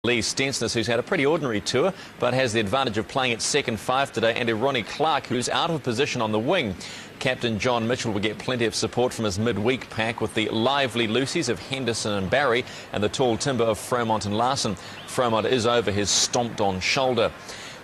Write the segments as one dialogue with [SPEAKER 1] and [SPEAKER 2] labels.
[SPEAKER 1] Lee Stensness, who's had a pretty ordinary tour, but has the advantage of playing at second five today, and Ronnie Clark, who's out of position on the wing. Captain John Mitchell will get plenty of support from his midweek pack with the lively Lucies of Henderson and Barry and the tall timber of Fromont and Larson. Fromont is over his stomped-on shoulder.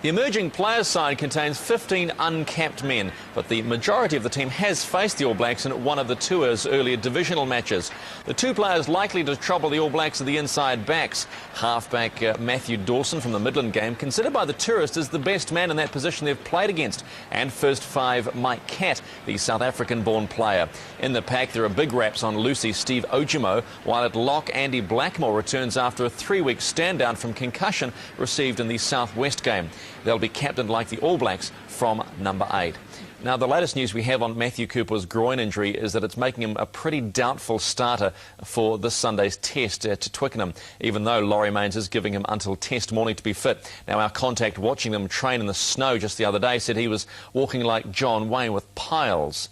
[SPEAKER 1] The emerging players side contains 15 uncapped men, but the majority of the team has faced the All Blacks in one of the tour's earlier divisional matches. The two players likely to trouble the All Blacks are the inside backs. Halfback Matthew Dawson from the Midland game, considered by the tourists as the best man in that position they've played against, and first five Mike Catt, the South African-born player. In the pack there are big raps on Lucy Steve Ojimo, while at lock Andy Blackmore returns after a 3-week stand-down from concussion received in the Southwest game. They'll be captained like the All Blacks from number 8. Now, the latest news we have on Matthew Cooper's groin injury is that it's making him a pretty doubtful starter for this Sunday's test to Twickenham, even though Laurie Mains is giving him until test morning to be fit. Now, our contact watching them train in the snow just the other day said he was walking like John Wayne with piles.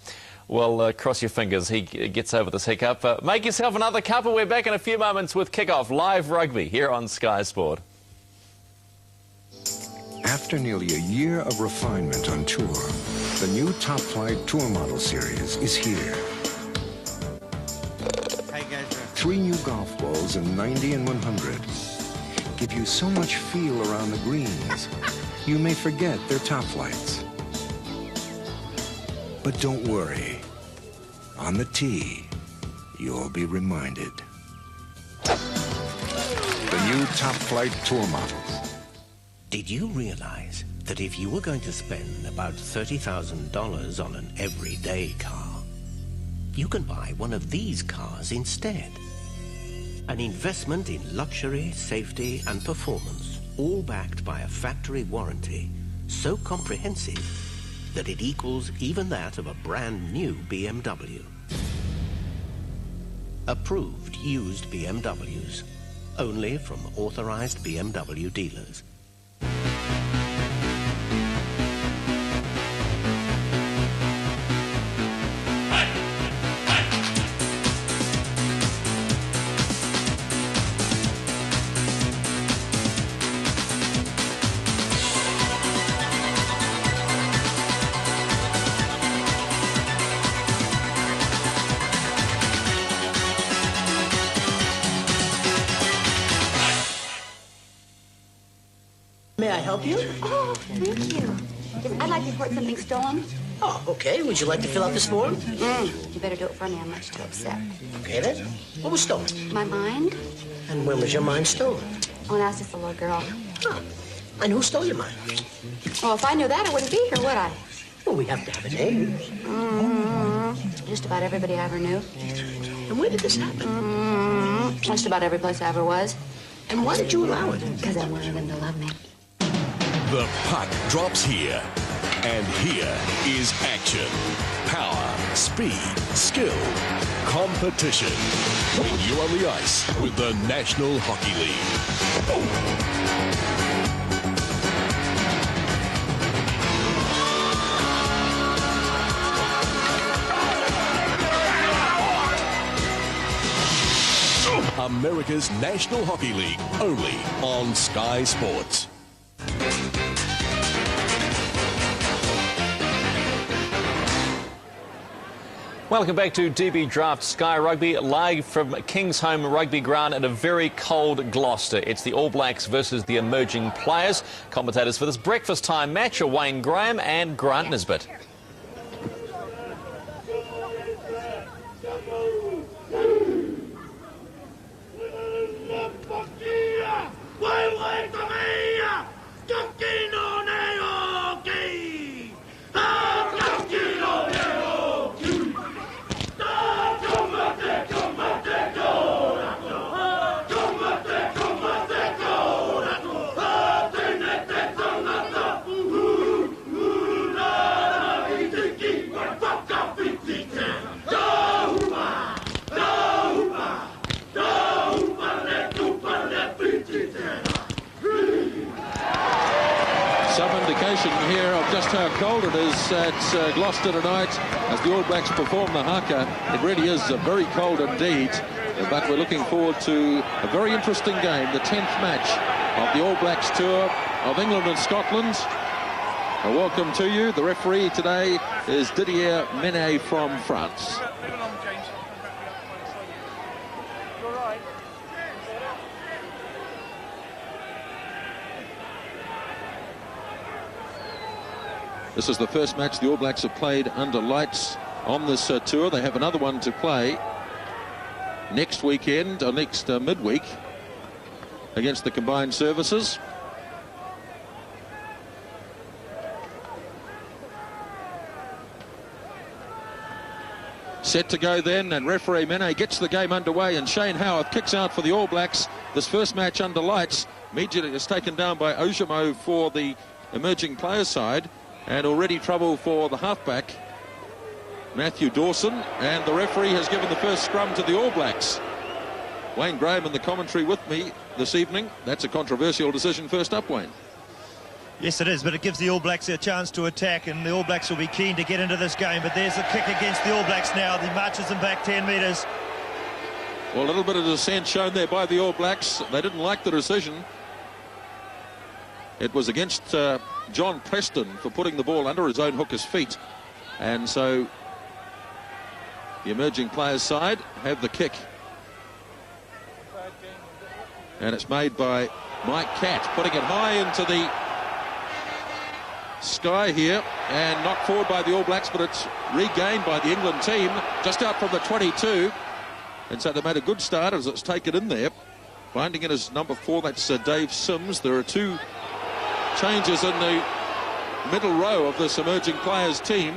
[SPEAKER 1] Well, cross your fingers he gets over this hiccup. Make yourself another cuppa. We're back in a few moments with Kickoff Live Rugby here on Sky Sport.
[SPEAKER 2] After nearly a year of refinement on tour, the new Top Flight Tour Model Series is here. 3 new golf balls in 90 and 100 give you so much feel around the greens, you may forget they're Top Flights. But don't worry. On the tee, you'll be reminded. The new Top Flight Tour Models.
[SPEAKER 3] Did you realize that if you were going to spend about $30,000 on an everyday car, you can buy one of these cars instead? An investment in luxury, safety and performance, all backed by a factory warranty so comprehensive that it equals even that of a brand new BMW. Approved used BMWs, only from authorized BMW dealers.
[SPEAKER 4] May I help you?
[SPEAKER 5] Oh, thank you. I'd like to report something stolen.
[SPEAKER 4] Oh, okay. Would you like to fill out this form?
[SPEAKER 5] You better do it for me. I'm much too upset.
[SPEAKER 4] Okay, then. What was stolen?
[SPEAKER 5] My mind?
[SPEAKER 4] And when was your mind stolen?
[SPEAKER 5] When I was just a little girl.
[SPEAKER 4] Huh. And who stole your mind?
[SPEAKER 5] Well, if I knew that, I wouldn't be here, would I?
[SPEAKER 4] Well, we have to have a name.
[SPEAKER 5] Just about everybody I ever knew.
[SPEAKER 4] And where did this happen?
[SPEAKER 5] Just about every place I ever was.
[SPEAKER 4] And why did you allow it?
[SPEAKER 5] Because I wanted them to love me.
[SPEAKER 6] The puck drops here, and here is action. Power, speed, skill, competition. When you're on the ice with the National Hockey League. America's National Hockey League, only on Sky Sports.
[SPEAKER 1] Welcome back to DB Draft Sky Rugby, live from Kingsholm Rugby Ground at a very cold Gloucester. It's the All Blacks versus the emerging players. Commentators for this breakfast time match are Wayne Graham and Grant Nisbet.
[SPEAKER 7] Here of just how cold it is at Gloucester tonight as the All Blacks perform the haka. It really is very cold indeed, but we're looking forward to a very interesting game, the 10th match of the All Blacks tour of England and Scotland. Welcome to you. The referee today is Didier Menet from France. This is the first match the All Blacks have played under lights on this tour. They have another one to play next weekend, or next midweek, against the combined services. Set to go then, and referee Menet gets the game underway, and Shane Howarth kicks out for the All Blacks. This first match under lights immediately is taken down by Ojimo for the emerging player side, and already trouble for the halfback Matthew Dawson, and the referee has given the first scrum to the All Blacks. Wayne Graham in the commentary with me this evening. That's a controversial decision. First up, Wayne.
[SPEAKER 8] Yes, it is, but it gives the All Blacks a chance to attack, and the All Blacks will be keen to get into this game. But there's a kick against the All Blacks now. He marches them back 10 metres.
[SPEAKER 7] Well, a little bit of dissent shown there by the All Blacks. They didn't like the decision. It was against John Preston for putting the ball under his own hooker's feet. And so the emerging players' side have the kick. And it's made by Mike Catt, putting it high into the sky here, and knocked forward by the All Blacks, but it's regained by the England team just out from the 22. And so they made a good start as it's taken in there. Finding it as number 4, that's Dave Sims. There are 2 changes in the middle row of this emerging players team.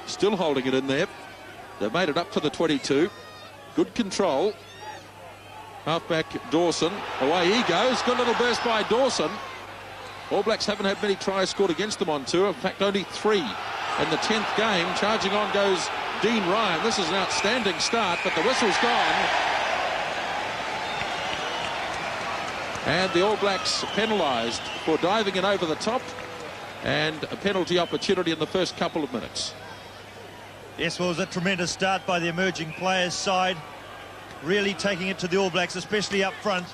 [SPEAKER 7] Still holding it in there. They've made it up to the 22. Good control. Halfback Dawson, away he goes. Good little burst by Dawson. All Blacks haven't had many tries scored against them on tour. In fact, only 3 in the 10th game. Charging on goes Dean Ryan. This is an outstanding start, but the whistle's gone. And the All Blacks penalised for diving in over the top, and a penalty opportunity in the first couple of minutes.
[SPEAKER 8] Yes, well, it was a tremendous start by the emerging players' side, really taking it to the All Blacks, especially up front.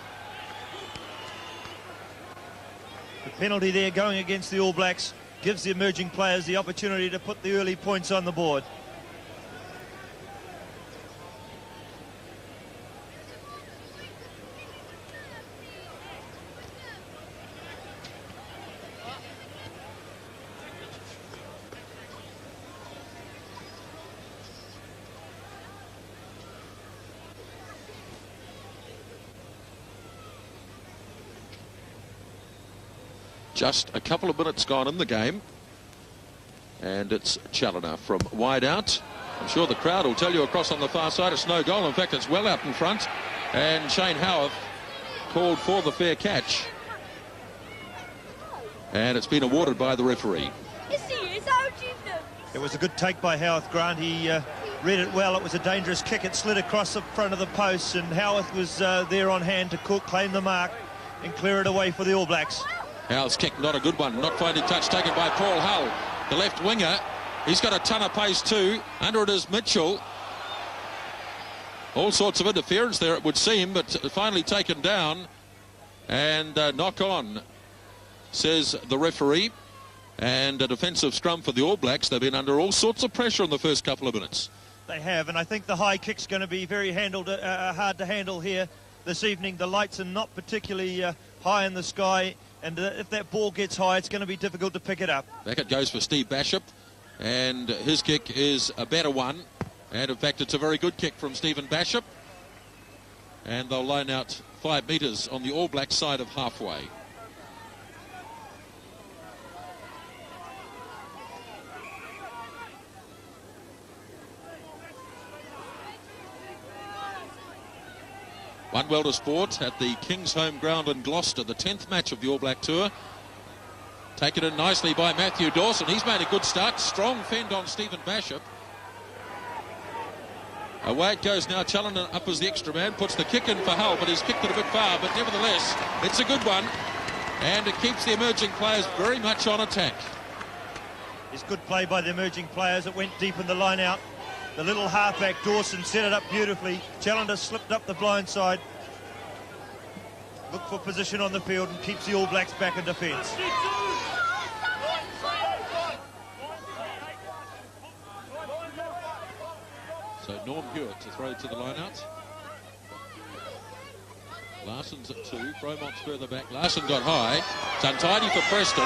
[SPEAKER 8] The penalty there going against the All Blacks gives the emerging players the opportunity to put the early points on the board.
[SPEAKER 7] Just a couple of minutes gone in the game, and it's Challoner from wide out. I'm sure the crowd will tell you across on the far side it's no goal. In fact, it's well out in front, and Shane Howarth called for the fair catch, and it's been awarded by the referee.
[SPEAKER 8] It was a good take by Howarth, Grant. He read it well. It was a dangerous kick. It slid across the front of the post, and Howarth was there on hand to claim the mark and clear it away for the All Blacks.
[SPEAKER 7] Howarth's kick, not a good one. Not finding touch, taken by Paul Hull, the left winger. He's got a ton of pace too. Under it is Mitchell. All sorts of interference there, it would seem, but finally taken down. And knock on, says the referee. And a defensive scrum for the All Blacks. They've been under all sorts of pressure in the first couple of minutes.
[SPEAKER 8] They have, and I think the high kick's going to be very hard to handle here this evening. The lights are not particularly high in the sky, and if that ball gets high, it's going to be difficult to pick it up.
[SPEAKER 7] Back it goes for Steve Bashop, and his kick is a better one. And in fact, it's a very good kick from Stephen Bashop. And they'll line out 5 metres on the All Black side of halfway. One Welter Sport at the King's Home Ground in Gloucester, the 10th match of the All Black Tour. Taken in nicely by Matthew Dawson. He's made a good start. Strong fend on Stephen Bashop. Away it goes now. Challoner up as the extra man. Puts the kick in for Hull, but he's kicked it a bit far. But nevertheless, it's a good one. And it keeps the emerging players very much on attack.
[SPEAKER 8] It's good play by the emerging players. It went deep in the line out. The little halfback Dawson set it up beautifully. Challoner slipped up the blind side. look for position on the field and keeps the All Blacks back in defence.
[SPEAKER 7] So Norm Hewitt to throw to the line-out. Larson's at 2. Fromont's further back. Larson got high. It's untidy for Preston.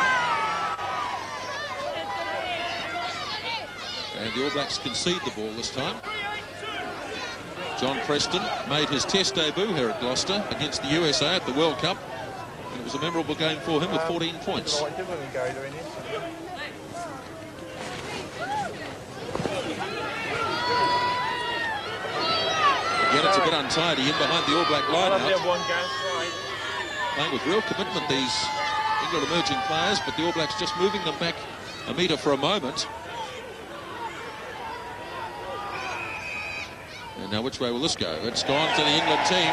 [SPEAKER 7] And the All Blacks concede the ball this time. John Preston made his test debut here at Gloucester against the USA at the World Cup. And it was a memorable game for him with 14 points. Again, it's a bit untidy in behind the All Black line-out. Playing with real commitment, these England emerging players, but the All Blacks just moving them back a metre for a moment. And now which way will this go? It's gone to the England team.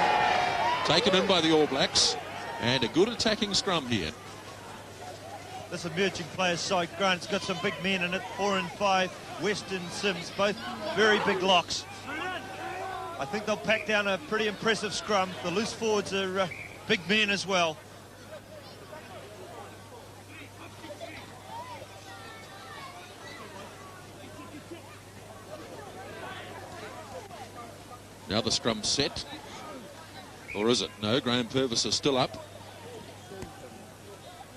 [SPEAKER 7] Taken in by the All Blacks. And a good attacking scrum here.
[SPEAKER 8] This emerging players side, Grant's got some big men in it. 4 and 5, Weston, Sims, both very big locks. I think they'll pack down a pretty impressive scrum. The loose forwards are big men as well.
[SPEAKER 7] Now the scrum set. Or is it? No, Graham Purvis is still up.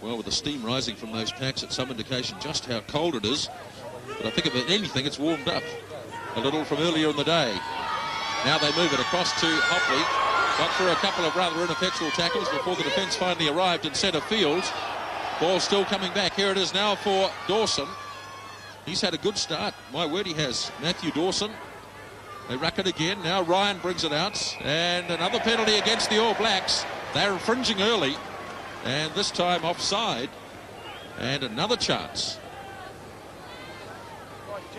[SPEAKER 7] Well, with the steam rising from those packs, it's some indication just how cold it is. But I think if anything, it's warmed up a little from earlier in the day. Now they move it across to Hopley. Got through a couple of rather ineffectual tackles before the defence finally arrived in centre field. Ball still coming back. Here it is now for Dawson. He's had a good start. My word, he has. Matthew Dawson. They ruck it again. Now Ryan brings it out. And another penalty against the All Blacks. They're infringing early. And this time offside. And another chance.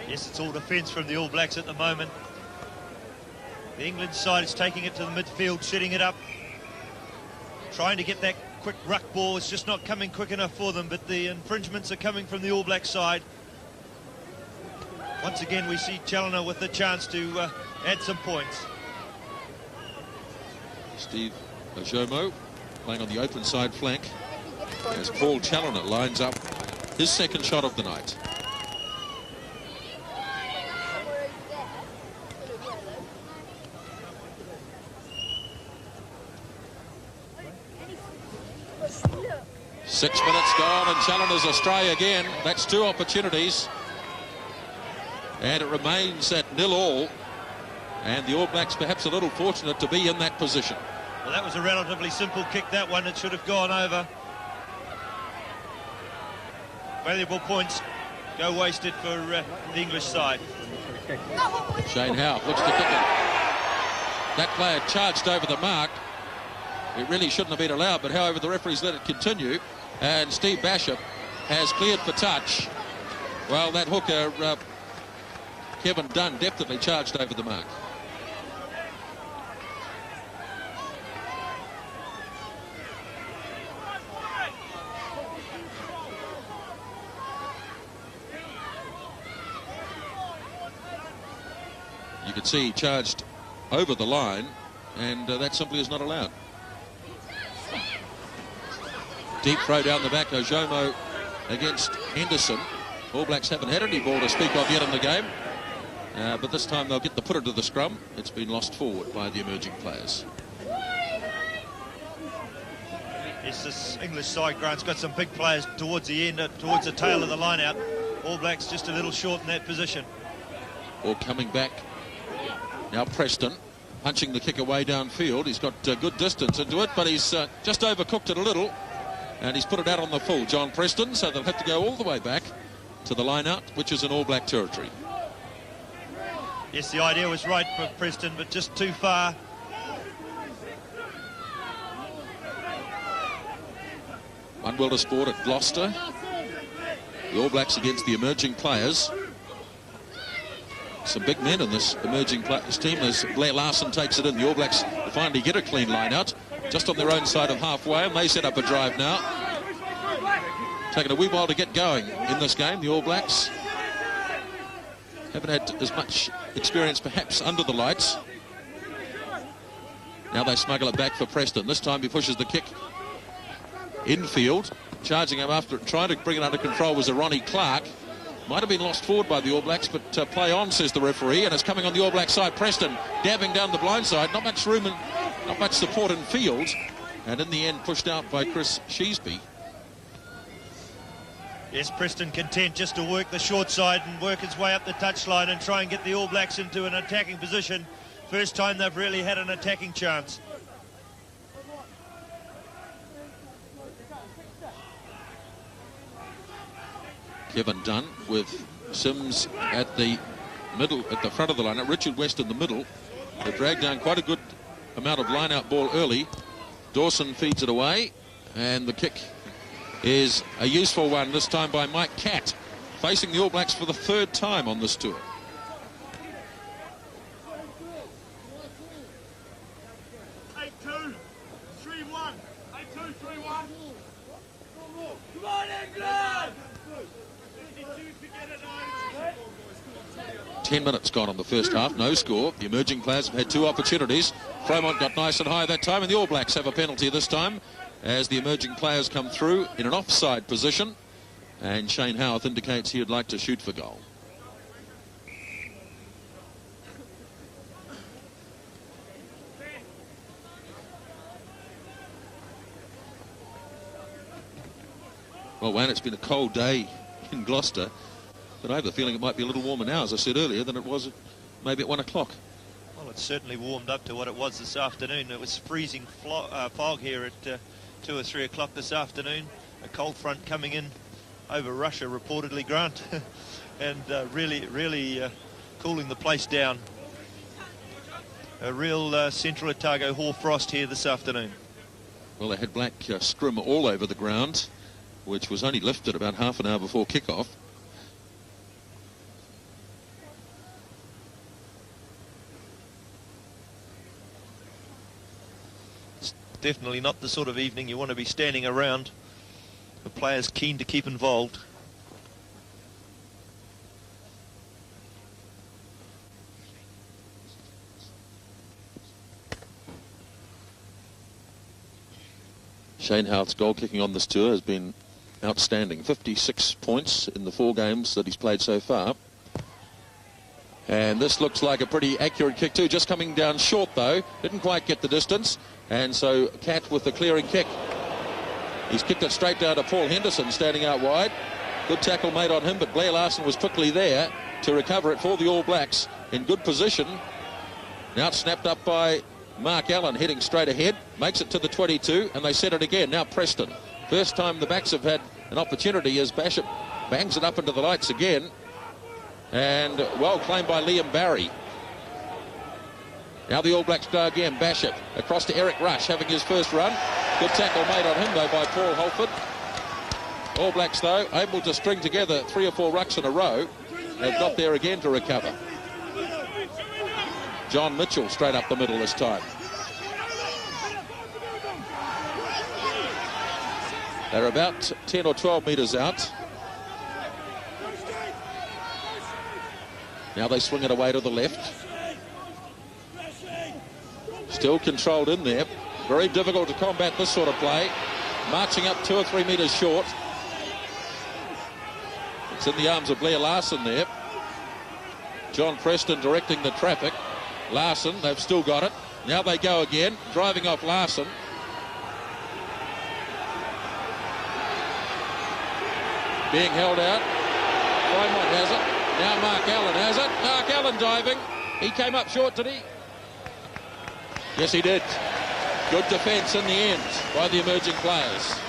[SPEAKER 8] Yes, it's all defence from the All Blacks at the moment. The England side is taking it to the midfield, setting it up. Trying to get that quick ruck ball. It's just not coming quick enough for them, but the infringements are coming from the All Black side. Once again, we see Challoner with the chance to add some points.
[SPEAKER 7] Steve Ojomo playing on the open side flank as Paul Challoner lines up his second shot of the night. Six minutes gone and Challoner's astray again. That's 2 opportunities. And it remains at 0-0. And the All Blacks perhaps a little fortunate to be in that position.
[SPEAKER 8] Well, that was a relatively simple kick, that one. It should have gone over. Valuable points go wasted for the English side.
[SPEAKER 7] Shane Howe looks to kick it. That player charged over the mark. It really shouldn't have been allowed, but however the referees let it continue. And Steve Basham has cleared for touch. Well, that hooker, Kevin Dunn, definitely charged over the mark. You can see he charged over the line, and that simply is not allowed. Deep throw down the back, Ojomo against Henderson. All Blacks haven't had any ball to speak of yet in the game, but this time they'll get the putter to the scrum. It's been lost forward by the emerging players.
[SPEAKER 8] Yes, this English side, Grant's got some big players towards the end, towards the tail of the line out. All Blacks just a little short in that position.
[SPEAKER 7] All coming back. Now Preston punching the kick away downfield. He's got good distance into it, but he's just overcooked it a little. And he's put it out on the full, John Preston, so they'll have to go all the way back to the line-out, which is in All Black territory.
[SPEAKER 8] Yes, the idea was right for Preston, but just too far.
[SPEAKER 7] One World of Sport at Gloucester. The All Blacks against the emerging players. Some big men in this emerging players team as Blair Larson takes it in. The All Blacks finally get a clean line-out. Just on their own side of halfway, and they set up a drive now. Taking a wee while to get going in this game. The All Blacks haven't had as much experience perhaps under the lights. Now they smuggle it back for Preston. This time he pushes the kick infield. Charging him after it, trying to bring it under control was a Ronnie Clark. Might have been lost forward by the All Blacks, but play on, says the referee, and it's coming on the All Black side. Preston dabbing down the blind side. Not much room and not much support in field. And in the end, pushed out by Chris Sheesby.
[SPEAKER 8] Yes, Preston content just to work the short side and work his way up the touchline and try and get the All Blacks into an attacking position. First time they've really had an attacking chance.
[SPEAKER 7] Kevin Dunn with Sims at the middle, at the front of the line. Richard West in the middle. They dragged down quite a good amount of line-out ball early. Dawson feeds it away, and the kick is a useful one, this time by Mike Catt, facing the All Blacks for the third time on this tour.
[SPEAKER 9] Come on, England!
[SPEAKER 7] 10 minutes gone on the first half, no score. The emerging players have had two opportunities. Fremont got nice and high that time, and the All Blacks have a penalty this time as the emerging players come through in an offside position, and Shane Howarth indicates he would like to shoot for goal. Well, Wayne, it's been a cold day in Gloucester, but I have the feeling it might be a little warmer now, as I said earlier, than it was maybe at 1 o'clock.
[SPEAKER 8] Well, it's certainly warmed up to what it was this afternoon. It was freezing fog here at 2 or 3 o'clock this afternoon. A cold front coming in over Russia, reportedly, Grant, and really cooling the place down. A real Central Otago hoarfrost here this afternoon.
[SPEAKER 7] Well, they had black scrim all over the ground, which was only lifted about half an hour before kickoff.
[SPEAKER 8] It's definitely not the sort of evening you want to be standing around. The players keen to keep involved.
[SPEAKER 7] Shane Howarth's goal kicking on this tour has been outstanding. 56 points in the 4 games that he's played so far. And this looks like a pretty accurate kick too. Just coming down short though. Didn't quite get the distance. And so Catt with the clearing kick. He's kicked it straight down to Paul Henderson standing out wide. Good tackle made on him, but Blair Larson was quickly there to recover it for the All Blacks in good position. Now it's snapped up by Mark Allen, heading straight ahead. Makes it to the 22, and they set it again. Now Preston. First time the backs have had an opportunity as Bashop bangs it up into the lights again. And well claimed by Liam Barry. Now the All Blacks go again. Bashop across to Eric Rush having his first run. Good tackle made on him though by Paul Holford. All Blacks though able to string together 3 or 4 rucks in a row. They've got there again to recover. John Mitchell straight up the middle this time. They're about 10 or 12 metres out. Now they swing it away to the left. Still controlled in there. Very difficult to combat this sort of play. Marching up 2 or 3 metres short. It's in the arms of Blair Larson there. John Preston directing the traffic. Larson, they've still got it. Now they go again, driving off Larson. Being held out. Fremont has it. Now Mark Allen has it. Mark Allen diving. He came up short, did he? Yes, he did. Good defence in the end by the emerging players.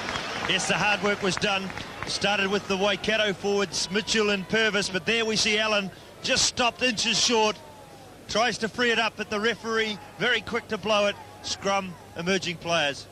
[SPEAKER 8] Yes, the hard work was done. Started with the Waikato forwards, Mitchell and Purvis, but there we see Allen just stopped inches short. Tries to free it up, but the referee very quick to blow it. Scrum, emerging players.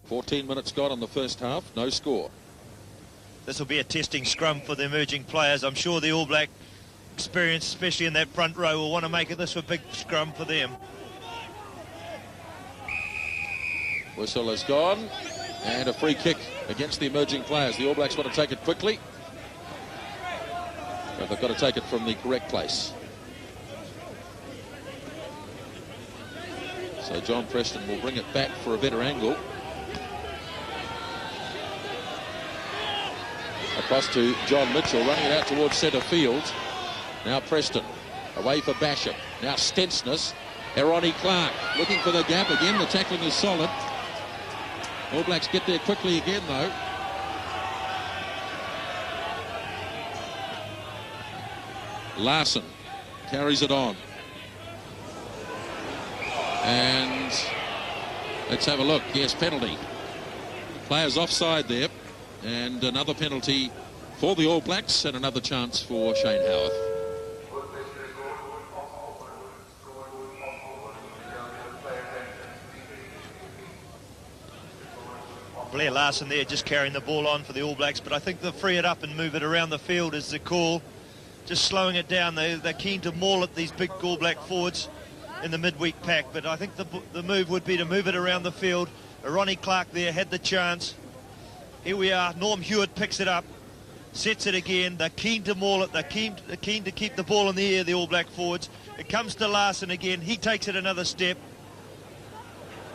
[SPEAKER 7] .14 minutes gone on the first half, no score.
[SPEAKER 8] This will be a testing scrum for the emerging players. I'm sure the All Black experience, especially in that front row, will want to make it this a big scrum for them.
[SPEAKER 7] Whistle is gone, and a free kick against the emerging players. The All Blacks want to take it quickly, but they've got to take it from the correct place. So John Preston will bring it back for a better angle. Across to John Mitchell, running it out towards centre field. Now Preston, away for Basham. Now Stensness, Ronnie Clark looking for the gap again. The tackling is solid. All Blacks get there quickly again, though. Larson carries it on. And let's have a look. Yes, penalty. Players offside there. And another penalty for the All Blacks and another chance for Shane Howarth.
[SPEAKER 8] Blair Larson there just carrying the ball on for the All Blacks, but I think they'll free it up and move it around the field is the call. Just slowing it down. They're keen to maul at these big All Black forwards in the midweek pack, but I think the move would be to move it around the field. Ronnie Clark there had the chance. Here we are. Norm Hewitt picks it up, sets it again. They're keen to maul it. They're keen to keep the ball in the air, the All Black forwards. It comes to Larson again. He takes it another step.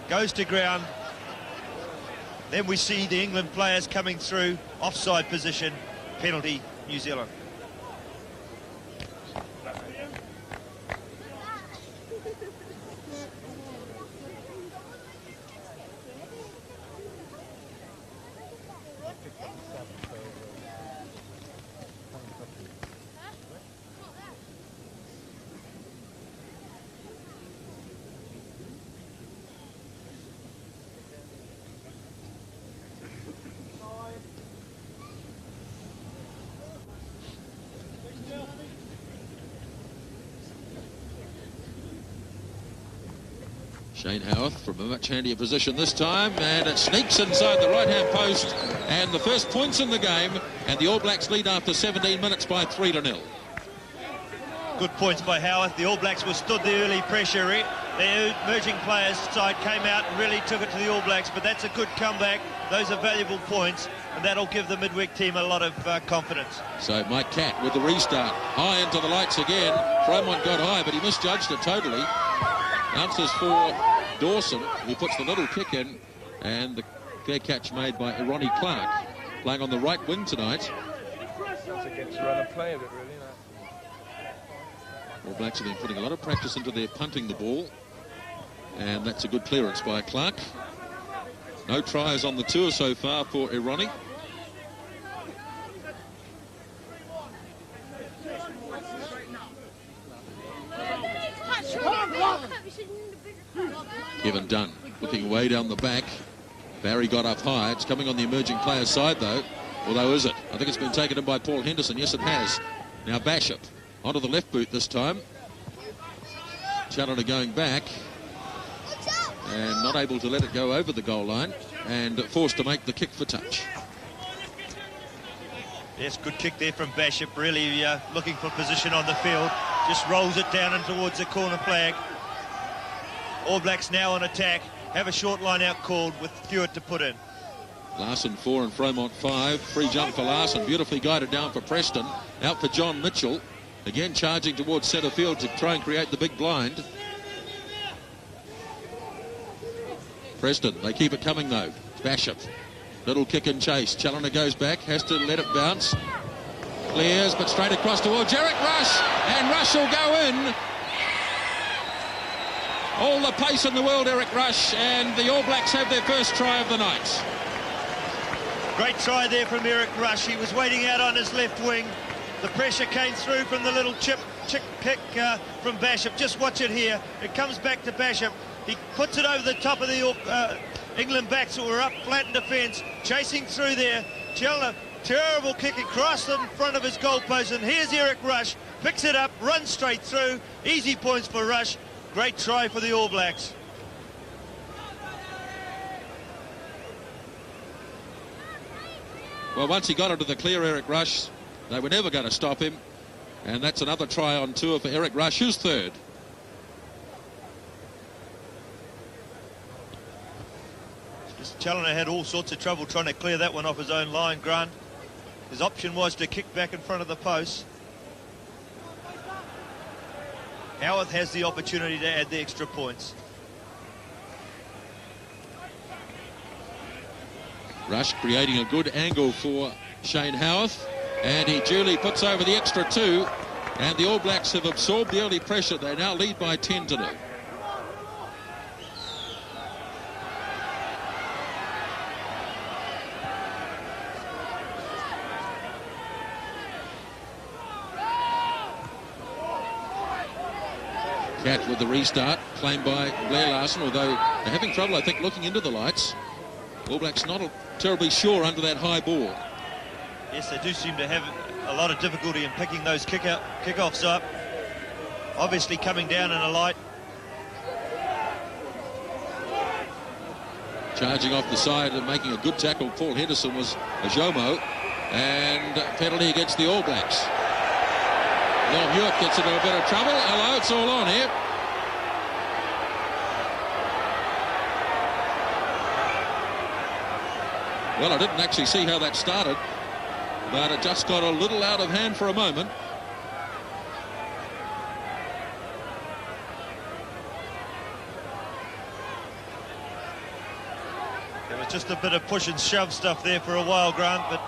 [SPEAKER 8] Goes to ground. Then we see the England players coming through. Offside position. Penalty, New Zealand.
[SPEAKER 7] Shane Howarth from a much handier position this time, and it sneaks inside the right-hand post, and the first points in the game, and the All Blacks lead after 17 minutes by 3-0.
[SPEAKER 8] Good points by Howarth. The All Blacks withstood the early pressure. The emerging players side came out and really took it to the All Blacks, but that's a good comeback. Those are valuable points, and that'll give the midweek team a lot of confidence.
[SPEAKER 7] So Mike Catt with the restart. High into the lights again. Fromont got high, but he misjudged it totally. Answers for Dawson, who puts the little kick in, and the fair catch made by Ronnie Clark, playing on the right wing tonight.
[SPEAKER 9] That's against run and play of it, really.
[SPEAKER 7] All Blacks have been putting a lot of practice into their punting the ball, and that's a good clearance by Clark. No tries on the tour so far for Ronnie. Kevin Dunn looking way down the back. Barry got up high. It's coming on the emerging player's side, though. Although, is it? I think it's been taken in by Paul Henderson. Yes, it has. Now Basham onto the left boot this time. Challoner going back and not able to let it go over the goal line, and forced to make the kick for touch.
[SPEAKER 8] Yes, good kick there from Basham. Really looking for position on the field. Just rolls it down and towards the corner flag. All Blacks now on attack. Have a short line out called with Hewitt to put in.
[SPEAKER 7] Larson 4 and Fromont 5. Free jump for Larson. Beautifully guided down for Preston. Out for John Mitchell. Again charging towards centre field to try and create the big blind. Preston, they keep it coming though. Basham. Little kick and chase. Challoner goes back. Has to let it bounce. Clears, but straight across towards Eric Rush. And Rush will go in. All the pace in the world, Eric Rush, and the All Blacks have their first try of the night.
[SPEAKER 8] Great try there from Eric Rush. He was waiting out on his left wing. The pressure came through from the little chip kick from Basham. Just watch it here. It comes back to Basham. He puts it over the top of the England backs who were up flat in defence, chasing through there. Challoner, terrible kick across in front of his goalpost, and here's Eric Rush. Picks it up, runs straight through. Easy points for Rush. Great try for the All Blacks.
[SPEAKER 7] Well, once he got into the clear, Eric Rush, they were never going to stop him. And that's another try on tour for Eric Rush, his third.
[SPEAKER 8] Challoner had all sorts of trouble trying to clear that one off his own line, Grant. His option was to kick back in front of the post. Howarth has the opportunity to add the extra points.
[SPEAKER 7] Rush creating a good angle for Shane Howarth, and he duly puts over the extra 2, and the All Blacks have absorbed the early pressure. They now lead by 10 to 0. Cat with the restart, claimed by Blair Larson, although they're having trouble, I think, looking into the lights. All Blacks not terribly sure under that high ball.
[SPEAKER 8] Yes, they do seem to have a lot of difficulty in picking those kickoffs up. Obviously coming down in a light.
[SPEAKER 7] Charging off the side and making a good tackle, Paul Henderson, was a Jomo, and penalty against the All Blacks. Long Hewitt gets into a bit of trouble. Hello, it's all on here. Well, I didn't actually see how that started, but it just got a little out of hand for a moment.
[SPEAKER 8] There was just a bit of push and shove stuff there for a while, Grant, but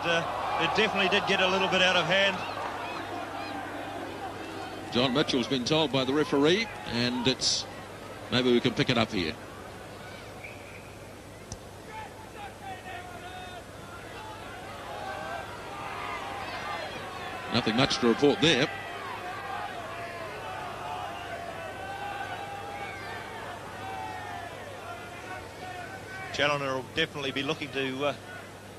[SPEAKER 8] it definitely did get a little bit out of hand.
[SPEAKER 7] John Mitchell's been told by the referee, and it's maybe we can pick it up here. Nothing much to report there.
[SPEAKER 8] Challoner will definitely be looking to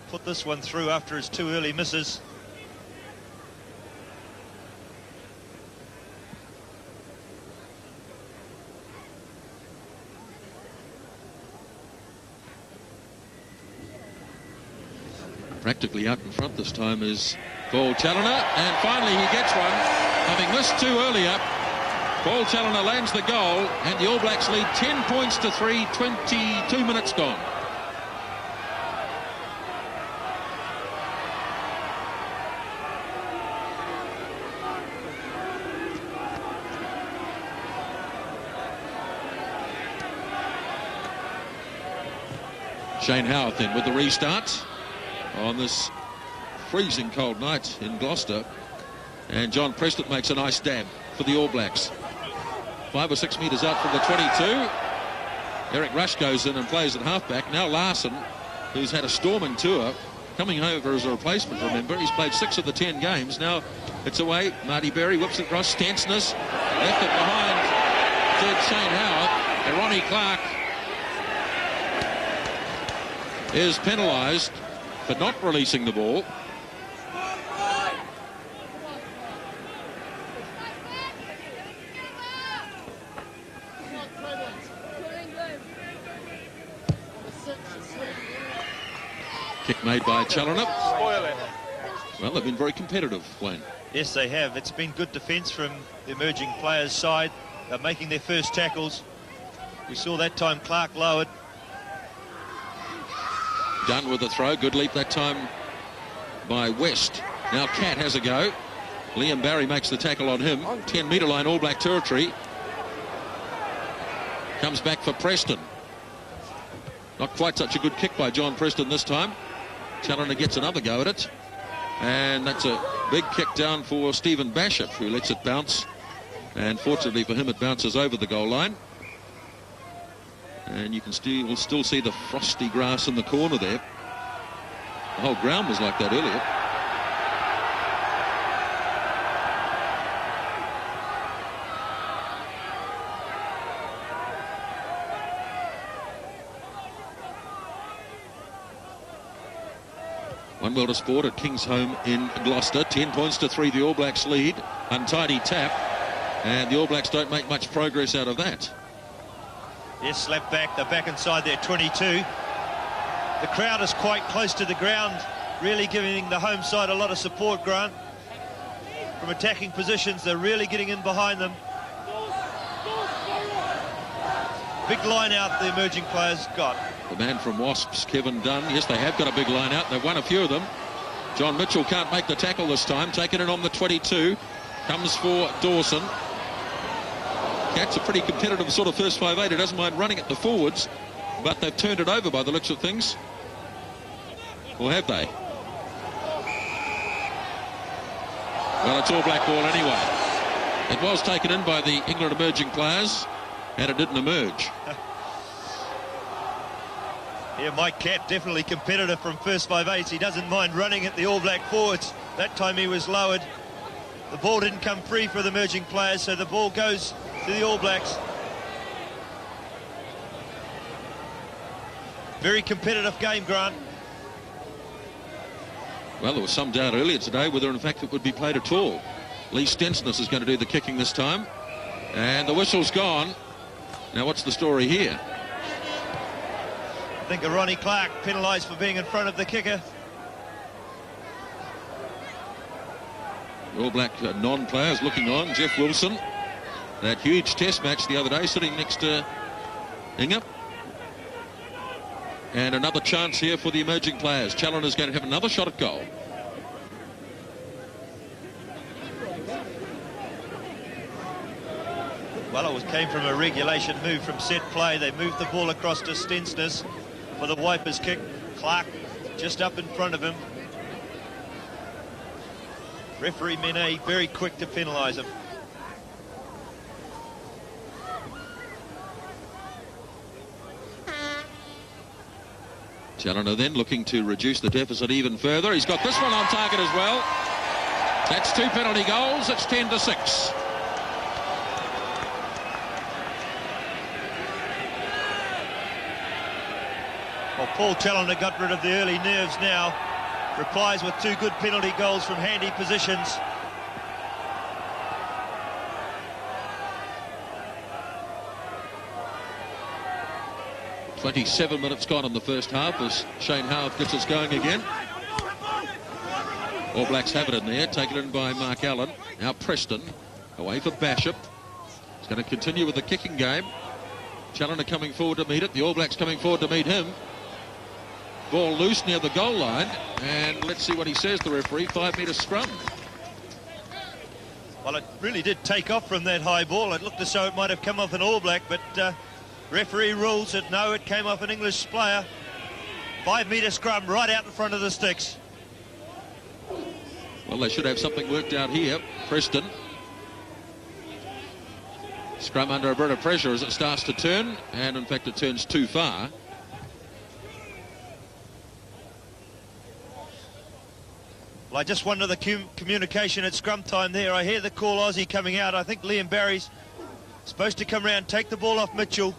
[SPEAKER 8] put this one through after his 2 early misses.
[SPEAKER 7] Practically out in front this time is Paul Challoner, and finally he gets one. Having missed 2 earlier, Paul Challoner lands the goal, and the All Blacks lead 10 points to 3, 22 minutes gone. Shane Howarth then with the restart on this freezing cold night in Gloucester, and John Preston makes a nice stab for the All Blacks. 5 or 6 metres out from the 22. Eric Rush goes in and plays at halfback. Now Larson, who's had a storming tour, coming over as a replacement, remember. He's played 6 of the 10 games. Now it's away. Marty Berry whips it across. Stansness left it behind. Did Shane Howarth. And Ronnie Clark is penalised for not releasing the ball. Kick made by Challoner. Well, they've been very competitive, Wayne.
[SPEAKER 8] Yes, they have. It's been good defence from the emerging players' side. They're making their first tackles. We saw that time Clark lowered.
[SPEAKER 7] Done with the throw. Good leap that time by West. Now Cat has a go. Liam Barry makes the tackle on him. 10-metre line, All Black territory. Comes back for Preston. Not quite such a good kick by John Preston this time. Challoner gets another go at it. And that's a big kick down for Stephen Bashop, who lets it bounce. And fortunately for him, it bounces over the goal line. And you can still see the frosty grass in the corner there. The whole ground was like that earlier. One World of Sport at King's Home in Gloucester. 10 points to 3, the All Blacks lead. Untidy tap. And the All Blacks don't make much progress out of that.
[SPEAKER 8] Yes, slap back. They're back inside their 22. The crowd is quite close to the ground, really giving the home side a lot of support, Grant. from attacking positions. They're really getting in behind them. Big line out the emerging players got.
[SPEAKER 7] The man from Wasps, Kevin Dunn. Yes, they have got a big line out. They've won a few of them. John Mitchell can't make the tackle this time. Taking it on the 22. Comes for Dawson. Cats a pretty competitive sort of first 5'8". He doesn't mind running at the forwards, but they've turned it over by the looks of things. Or have they? Well, it's all black ball anyway. It was taken in by the England emerging players, and it didn't emerge.
[SPEAKER 8] Yeah, Mike Catt definitely competitive from first 5'8". He doesn't mind running at the All Black forwards. That time he was lowered. The ball didn't come free for the emerging players, so the ball goes to the All Blacks. Very competitive game, Grant.
[SPEAKER 7] Well, there was some doubt earlier today whether in fact it would be played at all. Lee Stensness is going to do the kicking this time. And the whistle's gone. Now what's the story here?
[SPEAKER 8] I think Ronnie Clark penalised for being in front of the kicker.
[SPEAKER 7] All Black non-players looking on. Jeff Wilson, that huge test match the other day, sitting next to Ingham. And another chance here for the emerging players. Challoner's going to have another shot at goal.
[SPEAKER 8] Well, it came from a regulation move from set play. They moved the ball across to Stensness for the Wipers kick. Clark just up in front of him. Referee Mene very quick to penalise him.
[SPEAKER 7] Challoner then looking to reduce the deficit even further. He's got this one on target as well. That's 2 penalty goals. It's 10-6.
[SPEAKER 8] Well, Paul Challoner got rid of the early nerves now. Replies with 2 good penalty goals from handy positions.
[SPEAKER 7] "27 minutes gone in the first half as Shane Howarth gets us going again. All Blacks have it in there, taken in by Mark Allen. Now Preston, away for Bashop. He's going to continue with the kicking game. Challoner coming forward to meet it. The All Blacks coming forward to meet him. Ball loose near the goal line, and let's see what he says, the referee. 5-metre scrum.
[SPEAKER 8] Well, it really did take off from that high ball. It looked as though it might have come off an All Black, but referee rules that no, it came off an English player. 5-metre scrum right out in front of the sticks.
[SPEAKER 7] Well, they should have something worked out here. Preston. Scrum under a bit of pressure as it starts to turn, and in fact it turns too far.
[SPEAKER 8] Well, I just wonder the communication at scrum time there. I hear the call Aussie coming out. I think Liam Barry's supposed to come round, take the ball off Mitchell.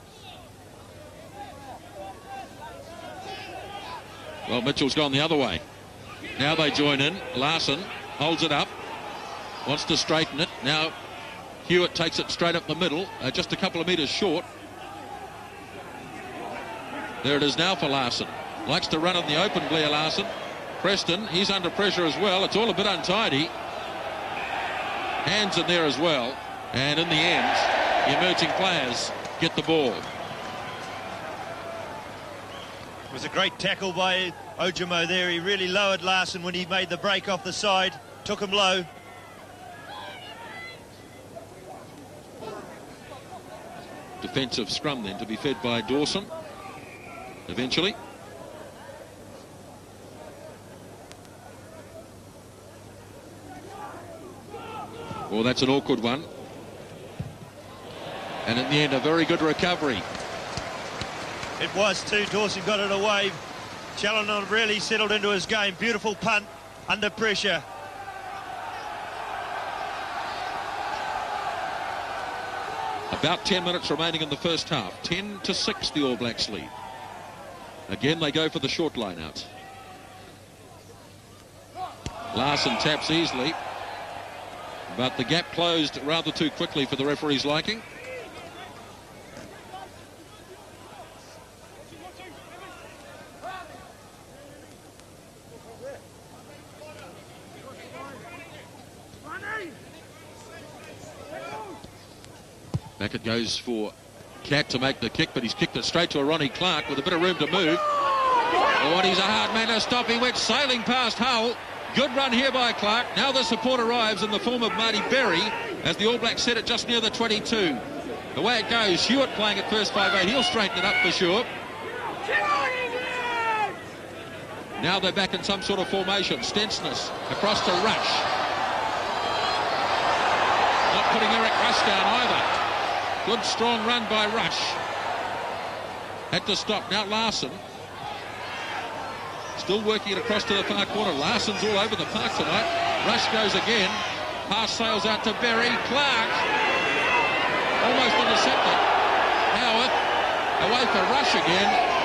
[SPEAKER 7] Well, Mitchell's gone the other way. Now they join in. Larson holds it up, wants to straighten it. Now Hewitt takes it straight up the middle, just a couple of metres short. There it is now for Larson. Likes to run in the open, Blair Larson. Preston, he's under pressure as well. It's all a bit untidy. Hands in there as well. And in the end, the emerging players get the ball.
[SPEAKER 8] It was a great tackle by Ojimo there. He really lowered Larson when he made the break off the side. Took him low.
[SPEAKER 7] Defensive scrum then to be fed by Dawson. Eventually. Well, that's an awkward one. And in the end, a very good recovery.
[SPEAKER 8] It was too. Dawson got it away. Challoner really settled into his game. Beautiful punt under pressure.
[SPEAKER 7] About 10 minutes remaining in the first half. 10-6 the All Blacks lead. Again, they go for the short line out. Larson taps easily. But the gap closed rather too quickly for the referee's liking. Back it goes for Cat to make the kick, but he's kicked it straight to a Ronnie Clark with a bit of room to move. Oh, and he's a hard man to stop. He went sailing past Hull. Good run here by Clark. Now the support arrives in the form of Marty Berry as the All Blacks set it just near the 22. The way it goes, Hewitt playing at first 5'8". He'll straighten it up for sure. Now they're back in some sort of formation. Stensness across to Rush. Not putting Eric Rush down either. Good strong run by Rush. Had to stop. Now Larson. Still working it across to the far corner. Larson's all over the park tonight. Rush goes again. Pass sails out to Berry. Clark. Almost intercepted. Howarth away for Rush again.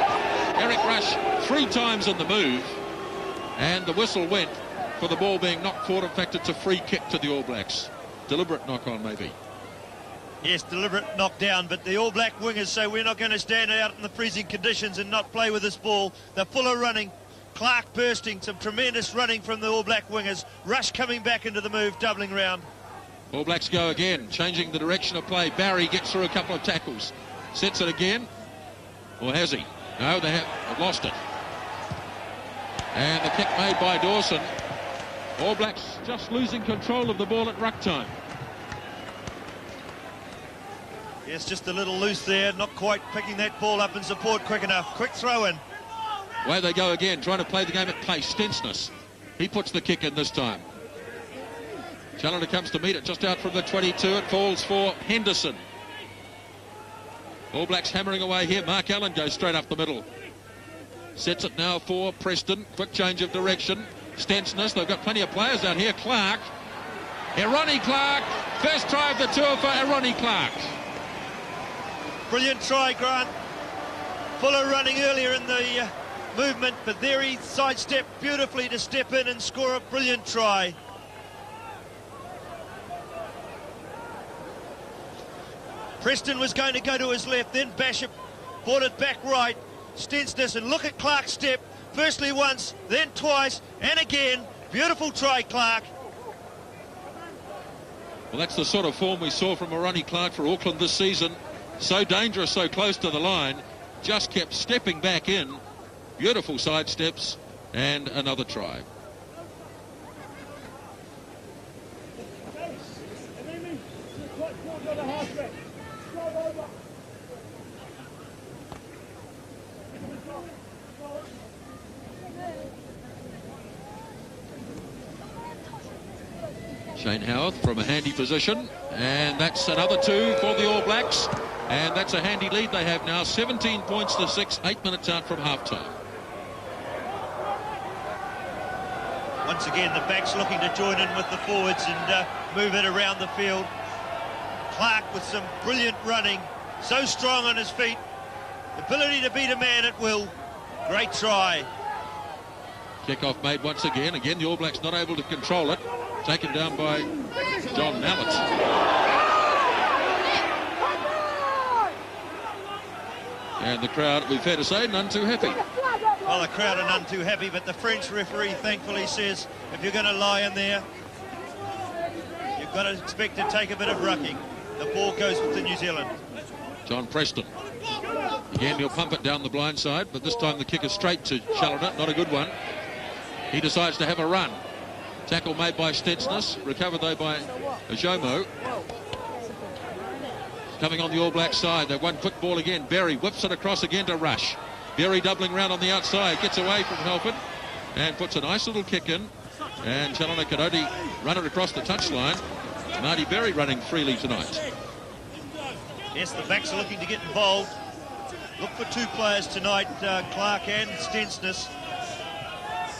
[SPEAKER 7] Eric Rush 3 times in the move, and the whistle went for the ball being knocked forward. In fact, it's a free kick to the All Blacks. Deliberate knock on, maybe.
[SPEAKER 8] Yes, deliberate knockdown, but the All Black wingers say we're not going to stand out in the freezing conditions and not play with this ball. They're full of running. Clark bursting, some tremendous running from the All Black wingers. Rush coming back into the move, doubling round.
[SPEAKER 7] All Blacks go again, changing the direction of play. Barry gets through a couple of tackles. Sets it again. Or has he? No, they have lost it. And the kick made by Dawson. All Blacks just losing control of the ball at ruck time.
[SPEAKER 8] Yes, just a little loose there, not quite picking that ball up in support quick enough. Quick throw in.
[SPEAKER 7] Away they go again, trying to play the game at pace. Stensness. He puts the kick in this time. Challoner comes to meet it just out from the 22. It falls for Henderson. All Blacks hammering away here. Mark Allen goes straight up the middle. Sets it now for Preston. Quick change of direction. Stensness. They've got plenty of players out here. Clark. Ronnie Clark. First try of the tour for Ronnie Clark.
[SPEAKER 8] Brilliant try, Grant. Fuller running earlier in the movement, but there he sidestepped beautifully to step in and score a brilliant try. Preston was going to go to his left, then Bishop brought it back right. Stensness, and look at Clark's step. Firstly once, then twice, and again. Beautiful try, Clark.
[SPEAKER 7] Well, that's the sort of form we saw from Ronnie Clark for Auckland this season. So dangerous, so close to the line. Just kept stepping back in. Beautiful side steps, and another try. Shane Howarth from a handy position, and that's another 2 for the All Blacks, and that's a handy lead they have now, 17 points to 6, 8 minutes out from half-time.
[SPEAKER 8] Once again, the backs looking to join in with the forwards and move it around the field. Clark with some brilliant running, so strong on his feet, ability to beat a man at will. Great try.
[SPEAKER 7] Kick-off made once again. Again, the All Blacks not able to control it. Taken down by John Mallett. And the crowd, we've fair to say, none too happy.
[SPEAKER 8] Well, the crowd are none too happy, but the French referee thankfully says if you're going to lie in there, you've got to expect to take a bit of rucking. The ball goes with the New Zealand.
[SPEAKER 7] John Preston. Again, he'll pump it down the blind side, but this time the kick is straight to Challoner. Not a good one. He decides to have a run. Tackle made by Stensness, recovered though by Jomo. Coming on the All Black side, they've one quick ball again. Berry whips it across again to Rush. Berry doubling round on the outside, gets away from Halford and puts a nice little kick in. And Challoner can only run it across the touchline. Marty Berry running freely tonight.
[SPEAKER 8] Yes, the backs are looking to get involved. Look for 2 players tonight, Clark and Stensness.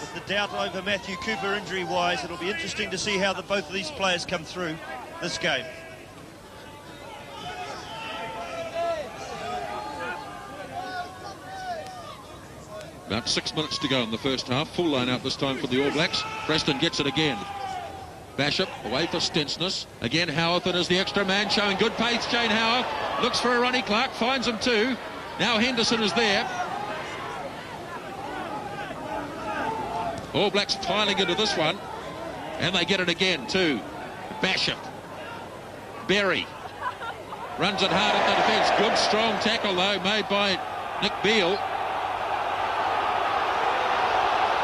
[SPEAKER 8] With the doubt over Matthew Cooper injury-wise, it'll be interesting to see how both of these players come through this game.
[SPEAKER 7] About 6 minutes to go in the first half. Full line out this time for the All Blacks. Preston gets it again. Bishop away for Stensness. Again, Howarth is the extra man, showing good pace. Shane Howarth looks for a Ronnie Clark, finds him too. Now Henderson is there. All Blacks piling into this one. And they get it again too. Bishop. Berry. Runs it hard at the defence. Good strong tackle though made by Nick Beale.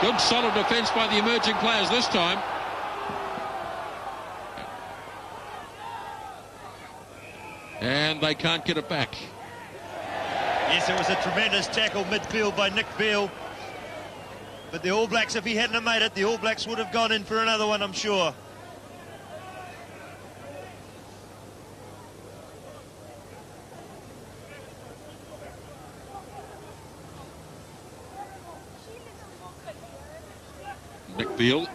[SPEAKER 7] Good solid defence by the emerging players this time. And they can't get it back.
[SPEAKER 8] Yes, it was a tremendous tackle midfield by Nick Beale. But the All Blacks, if he hadn't have made it, the All Blacks would have gone in for another one, I'm sure.
[SPEAKER 7] Nick Beale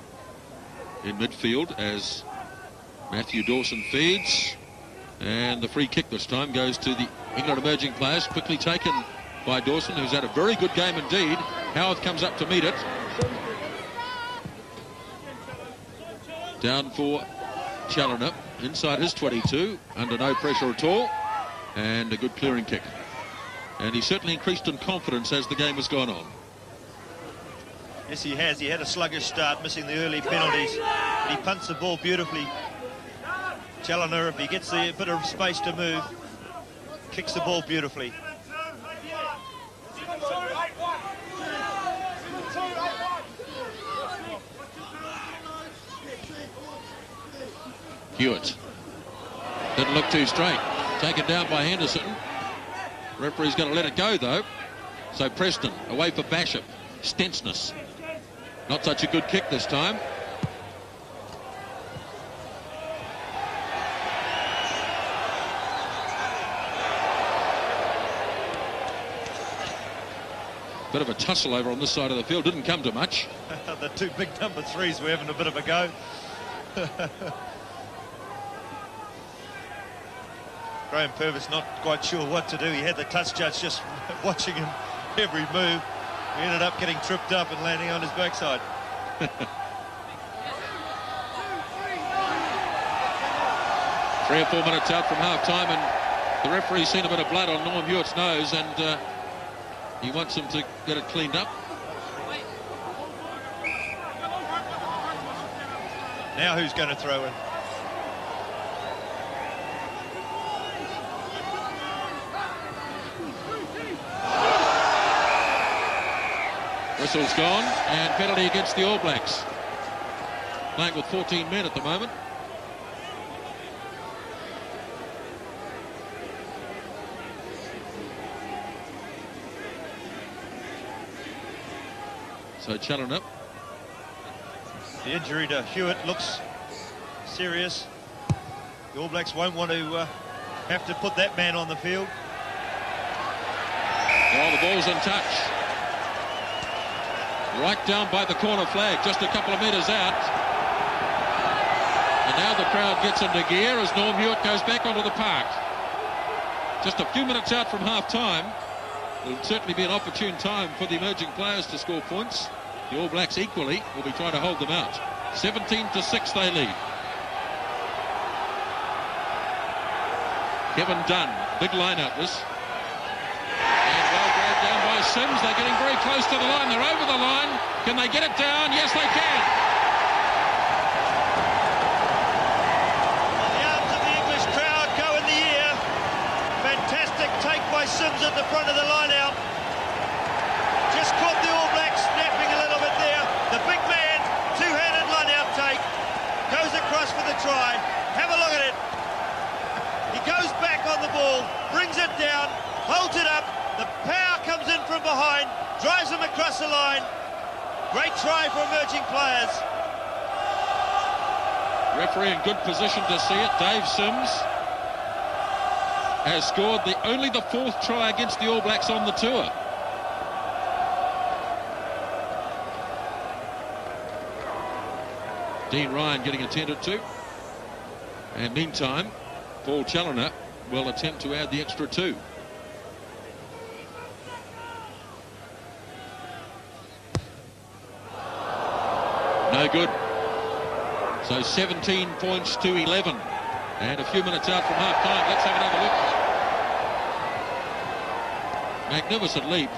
[SPEAKER 7] in midfield as Matthew Dawson feeds. And the free kick this time goes to the England emerging players, quickly taken by Dawson, who's had a very good game indeed. Howarth comes up to meet it. Down for Challoner, inside his 22, under no pressure at all, and a good clearing kick. And he certainly increased in confidence as the game has gone on.
[SPEAKER 8] Yes, he has. He had a sluggish start, missing the early penalties. But he punts the ball beautifully. Challoner, if he gets a bit of space to move, kicks the ball beautifully.
[SPEAKER 7] Hewitt didn't look too straight. Taken down by Henderson. Referee's going to let it go though. So Preston away for Basham. Stensness. Not such a good kick this time. Bit of a tussle over on this side of the field. Didn't come to much.
[SPEAKER 8] The two big number threes were having a bit of a go. Graham Purvis not quite sure what to do. He had the touch judge just watching him every move. He ended up getting tripped up and landing on his backside.
[SPEAKER 7] 3 or 4 minutes out from half-time, and the referee's seen a bit of blood on Norm Hewitt's nose, and he wants him to get it cleaned up.
[SPEAKER 8] Now who's going to throw in?
[SPEAKER 7] Whistle's gone, and penalty against the All Blacks. Playing with 14 men at the moment. So Challoner.
[SPEAKER 8] The injury to Hewitt looks serious. The All Blacks won't want to have to put that man on the field.
[SPEAKER 7] Oh, the ball's in touch. Right down by the corner flag, just a couple of metres out. And now the crowd gets into gear as Norm Hewitt goes back onto the park. Just a few minutes out from half-time. It'll certainly be an opportune time for the emerging players to score points. The All Blacks equally will be trying to hold them out. 17-6 they lead. Kevin Dunn, big line out this. And well dragged down by Sims. They're getting very close to the line. They're over the line. Can they get it down? Yes, they can.
[SPEAKER 8] The arms of the English crowd go in the air. Fantastic take by Sims at the front of the line out. Just caught the All Blacks snapping a little bit there. The big man, two-handed line out take, goes across for the try. Have a look at it. He goes back on the ball, brings it down, holds it up. The power comes in from behind, drives him across the line. Great try for emerging players.
[SPEAKER 7] Referee in good position to see it. Dave Sims has scored only the 4th try against the All Blacks on the tour. Dean Ryan getting attended to. And meantime, Paul Challoner will attempt to add the extra 2. No good. So 17 points to 11. And a few minutes out from half-time. Let's have another look. Magnificent leap.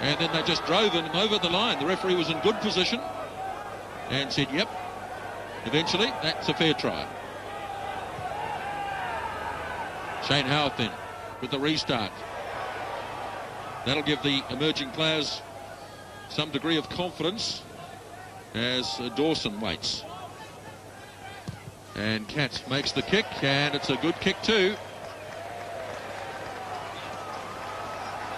[SPEAKER 7] And then they just drove him over the line. The referee was in good position and said, yep, eventually that's a fair try. Shane Howarth then with the restart. That'll give the emerging players some degree of confidence as Dawson waits. And Cat makes the kick, and it's a good kick too.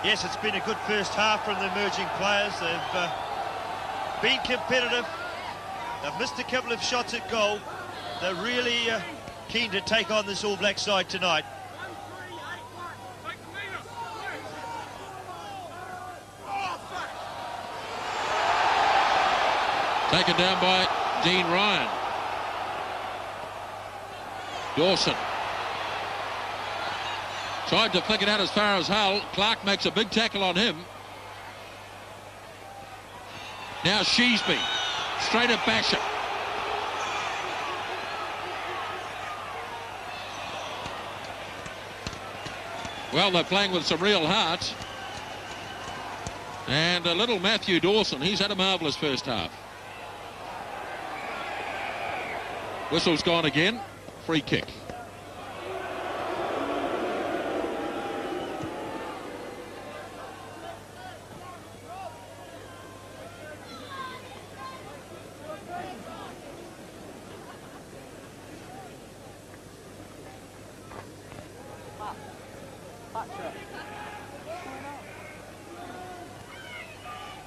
[SPEAKER 8] Yes, it's been a good first half from the emerging players. They've been competitive. They've missed a couple of shots at goal. They're really keen to take on this All Black side tonight.
[SPEAKER 7] Taken down by Dean Ryan. Dawson tried to flick it out as far as Hull. Clark makes a big tackle on him. Now Sheesby straight at Basham. Well, they're playing with some real heart. And a little Matthew Dawson, he's had a marvellous first half. Whistle's gone again. Free kick.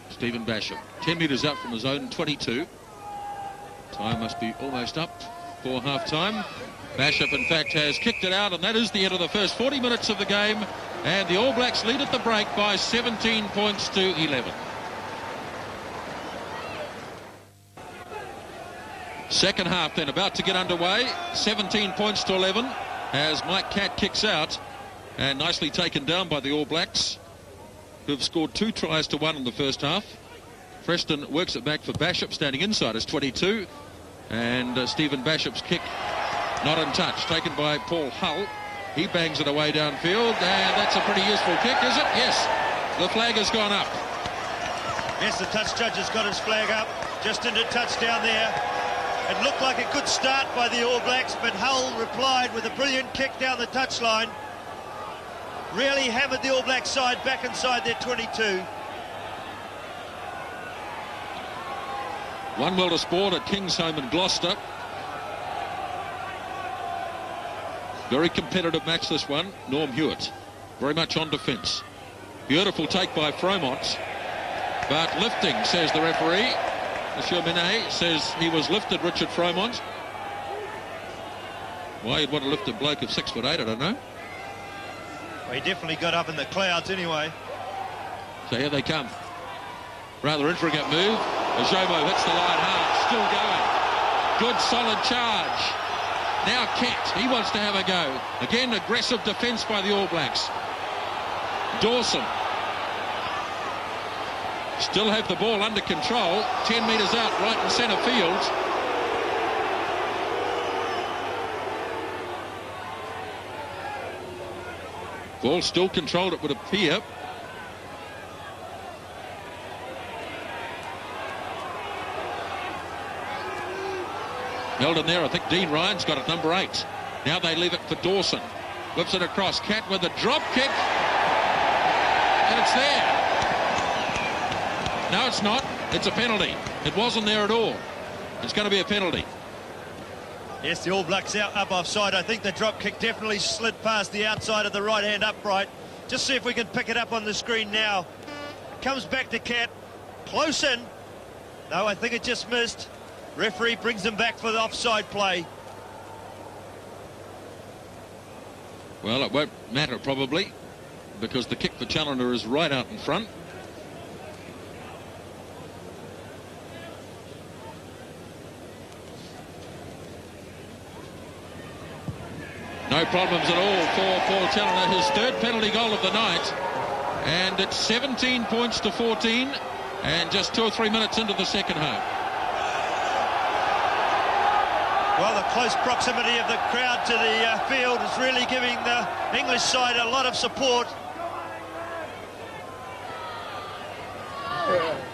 [SPEAKER 7] Stephen Basham, 10 metres out from the zone, 22. Time must be almost up for half-time. Basham, in fact, has kicked it out, and that is the end of the first 40 minutes of the game. And the All Blacks lead at the break by 17 points to 11. Second half then about to get underway. 17 points to 11 as Mike Catt kicks out, and nicely taken down by the All Blacks, who've scored 2 tries to 1 in the first half. Preston works it back for Basham, standing inside his 22. And Stephen Basham's kick not in touch, taken by Paul Hull. He bangs it away downfield, and that's a pretty useful kick, is it? Yes, the flag has gone up.
[SPEAKER 8] Yes, the touch judge has got his flag up, just into touchdown there. It looked like a good start by the All Blacks, but Hull replied with a brilliant kick down the touchline. Really hammered the All Black side back inside their 22.
[SPEAKER 7] 1-1 to sport at Kingsholm in Gloucester. Very competitive match, this one. Norm Hewitt very much on defence. Beautiful take by Fromont, but lifting, says the referee. Monsieur Minet says he was lifted, Richard Fromont. Why you'd want to lift a bloke of 6'8", I don't know.
[SPEAKER 8] Well, he definitely got up in the clouds anyway.
[SPEAKER 7] So here they come. Rather intricate move. Ajomo hits the line hard, still going. Good solid charge. Now Cat, he wants to have a go. Again, aggressive defence by the All Blacks. Dawson. Still have the ball under control. 10 metres out, right in centre field. Ball still controlled, it would appear. Held in there, I think Dean Ryan's got it, number 8. Now they leave it for Dawson. Whips it across. Cat with a drop kick. And it's there. No, it's not. It's a penalty. It wasn't there at all. It's going to be a penalty.
[SPEAKER 8] Yes, the All Blacks out up offside. I think the drop kick definitely slid past the outside of the right-hand upright. Just see if we can pick it up on the screen now. Comes back to Cat. Close in. No, I think it just missed. Referee brings them back for the offside play.
[SPEAKER 7] Well, it won't matter probably, because the kick for Challoner is right out in front. No problems at all for Paul Challoner, his third penalty goal of the night. And it's 17 points to 14, and just 2 or 3 minutes into the second half.
[SPEAKER 8] Well, the close proximity of the crowd to the field is really giving the English side a lot of support.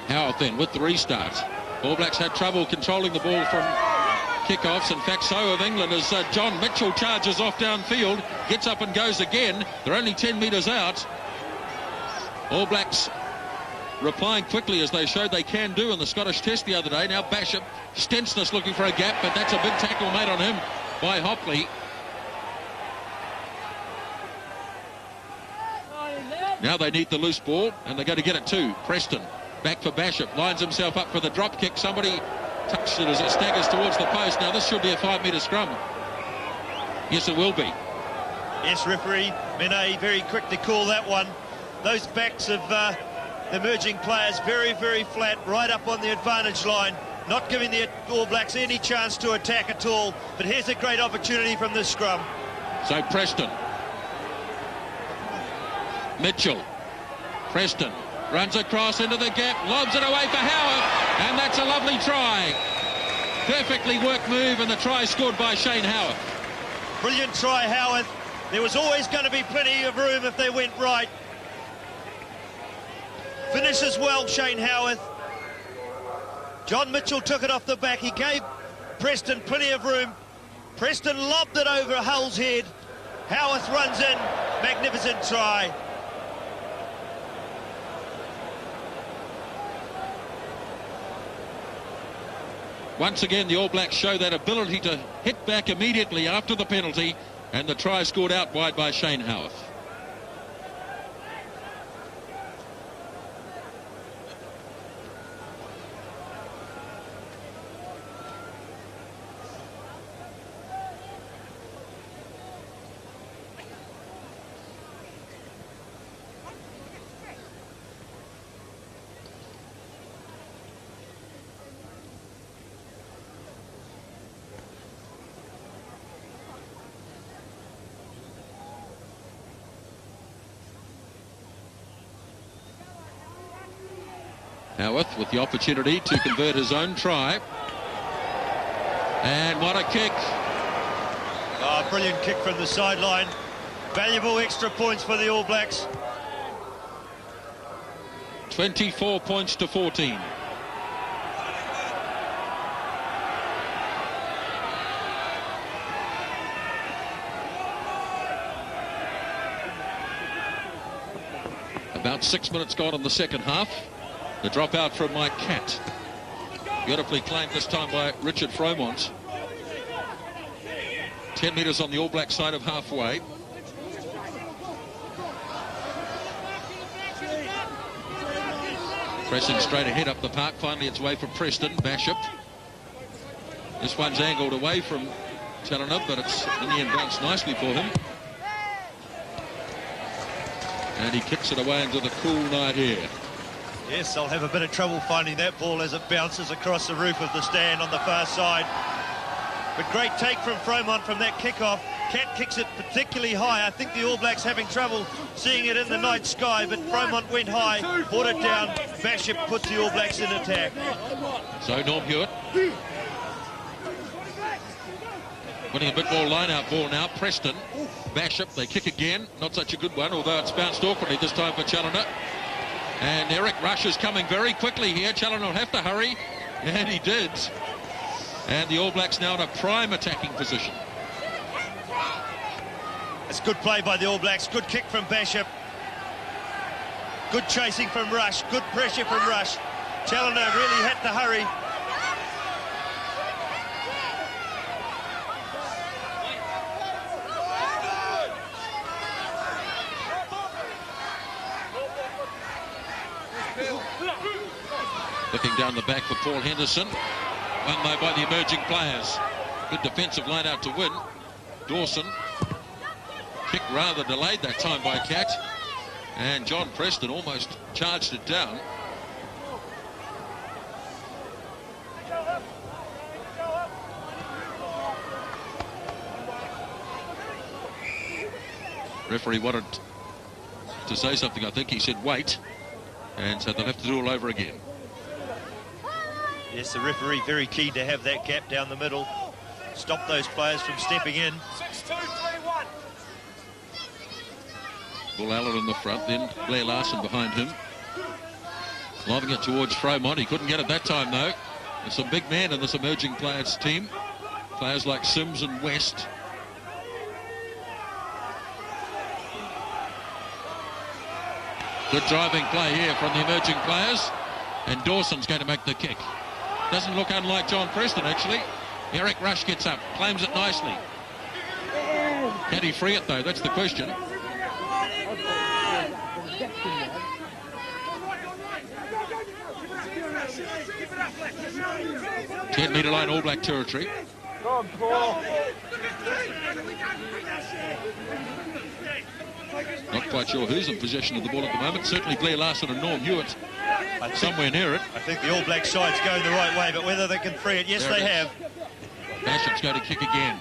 [SPEAKER 7] Howard then with the restart. All Blacks had trouble controlling the ball from kickoffs. In fact, so of England as John Mitchell charges off downfield, gets up and goes again. They're only 10 metres out. All Blacks replying quickly as they showed they can do in the Scottish Test the other day. Now Basham, Stensness looking for a gap, but that's a big tackle made on him by Hopley. Now they need the loose ball, and they're going to get it too. Preston, back for Basham, lines himself up for the drop kick. Somebody touched it as it staggers towards the post. Now this should be a 5-metre scrum. Yes, it will be.
[SPEAKER 8] Yes, referee Menai very quick to call that one. Those backs of the emerging players very, very flat, right up on the advantage line, not giving the All Blacks any chance to attack at all. But here's a great opportunity from this scrum.
[SPEAKER 7] So Preston. Mitchell. Preston runs across into the gap, lobs it away for Howard, and that's a lovely try. Perfectly worked move, and the try scored by Shane Howard.
[SPEAKER 8] Brilliant try, Howard. There was always going to be plenty of room if they went right. Finishes well, Shane Howarth. John Mitchell took it off the back. He gave Preston plenty of room. Preston lobbed it over Hull's head. Howarth runs in. Magnificent try.
[SPEAKER 7] Once again, the All Blacks show that ability to hit back immediately after the penalty, and the try scored out wide by Shane Howarth. Howarth with the opportunity to convert his own try. And what a kick.
[SPEAKER 8] Oh, brilliant kick from the sideline. Valuable extra points for the All Blacks.
[SPEAKER 7] 24 points to 14. About 6 minutes gone in the second half. The drop out from Mike Catt. Beautifully claimed this time by Richard Fromont. 10 metres on the All Black side of halfway. Pressing straight ahead up the park. Finally it's away from Preston. Basham. This one's angled away from Challoner, but it's in the end bounced nicely for him. And he kicks it away into the cool night air.
[SPEAKER 8] Yes, they'll have a bit of trouble finding that ball as it bounces across the roof of the stand on the far side. But great take from Fromont from that kickoff. Catt kicks it particularly high. I think the All Blacks having trouble seeing it in the night sky, but Fromont went high, brought it down. Basham puts the All Blacks in attack.
[SPEAKER 7] So Norm Hewitt winning a bit more line-out ball now. Preston, Basham, they kick again. Not such a good one, although it's bounced awkwardly this time for Challoner. And Eric Rush is coming very quickly here. Challoner will have to hurry, and he did. And the All Blacks now in a prime attacking position.
[SPEAKER 8] It's good play by the All Blacks. Good kick from Basham. Good chasing from Rush. Good pressure from Rush. Challoner really had to hurry.
[SPEAKER 7] Looking down the back for Paul Henderson. Won though by the emerging players. Good defensive line out to win. Dawson. Kick rather delayed that time by Catt. And John Preston almost charged it down. Referee wanted to say something. I think he said wait. And so they'll have to do it all over again.
[SPEAKER 8] Yes, the referee very keen to have that gap down the middle. Stop those players from stepping in.
[SPEAKER 4] 6-2-3-1.
[SPEAKER 7] Bull Allen in the front, then Blair Larson behind him. Lobbing it towards Fromont. He couldn't get it that time, though. There's some big men in this emerging players team. Players like Sims and West. Good driving play here from the emerging players. And Dawson's going to make the kick. Doesn't look unlike John Preston, actually. Eric Rush gets up, claims it nicely. Can he free it, though? That's the question. 10-metre line, All Black territory. Not quite sure who's in possession of the ball at the moment. Certainly Blair Larson and Norm Hewitt somewhere near it. I
[SPEAKER 8] think the All Black side's going the right way, but whether they can free it, yes, they have.
[SPEAKER 7] Bashop's going to kick again.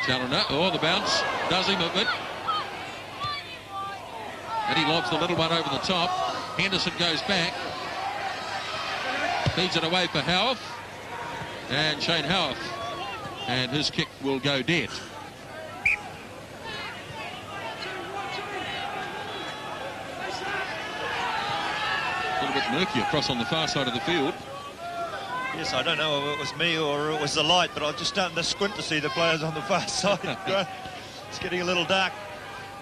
[SPEAKER 7] Challoner, oh, the bounce does him a bit. And he lobs the little one over the top. Henderson goes back. Feeds it away for Howarth. And Shane Howarth. And his kick will go dead. A little bit murky across on the far side of the field.
[SPEAKER 8] Yes, I don't know if it was me or it was the light, but I was just starting to squint to see the players on the far side. It's getting a little dark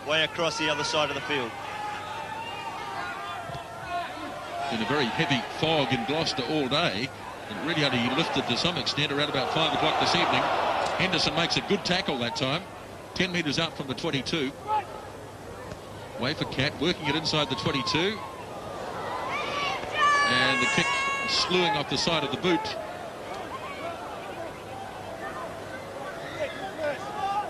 [SPEAKER 8] way across the other side of the field.
[SPEAKER 7] In a very heavy fog in Gloucester all day. It really only lifted to some extent around about 5 o'clock this evening. Henderson makes a good tackle that time. 10 metres out from the 22. Way for Cat, working it inside the 22. And the kick slewing off the side of the boot.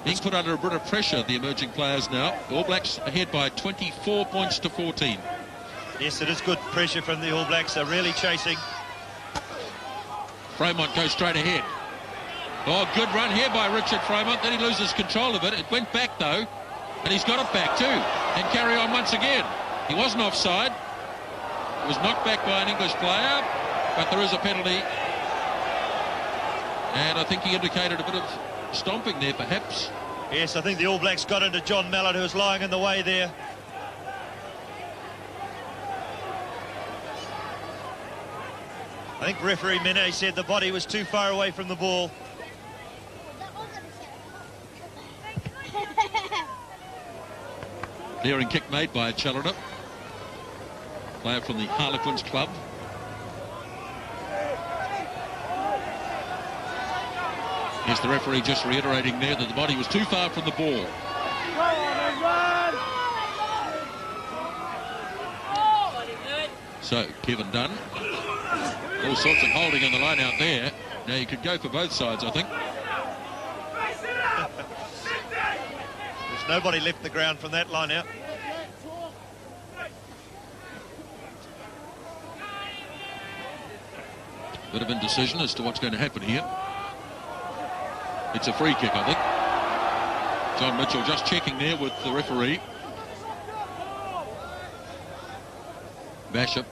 [SPEAKER 7] Being put under a bit of pressure, the emerging players now. The All Blacks ahead by 24 points to 14.
[SPEAKER 8] Yes, it is good pressure from the All Blacks. They're really chasing.
[SPEAKER 7] Fremont goes straight ahead. Oh, good run here by Richard Fremont. Then he loses control of it. It went back, though. And he's got it back, too. And carry on once again. He wasn't offside. It was knocked back by an English player. But there is a penalty. And I think he indicated a bit of stomping there, perhaps.
[SPEAKER 8] Yes, I think the All Blacks got into John Mallett, who was lying in the way there. I think referee Mene said the body was too far away from the ball.
[SPEAKER 7] Daring kick made by Challoner, player from the Harlequins club. Yes, the referee just reiterating there that the body was too far from the ball. So, Kevin Dunn. All sorts of holding in the line out there. Now, you could go for both sides, I think.
[SPEAKER 8] There's nobody left the ground from that line out.
[SPEAKER 7] Bit of indecision as to what's going to happen here. It's a free kick, I think. John Mitchell just checking there with the referee. Bashop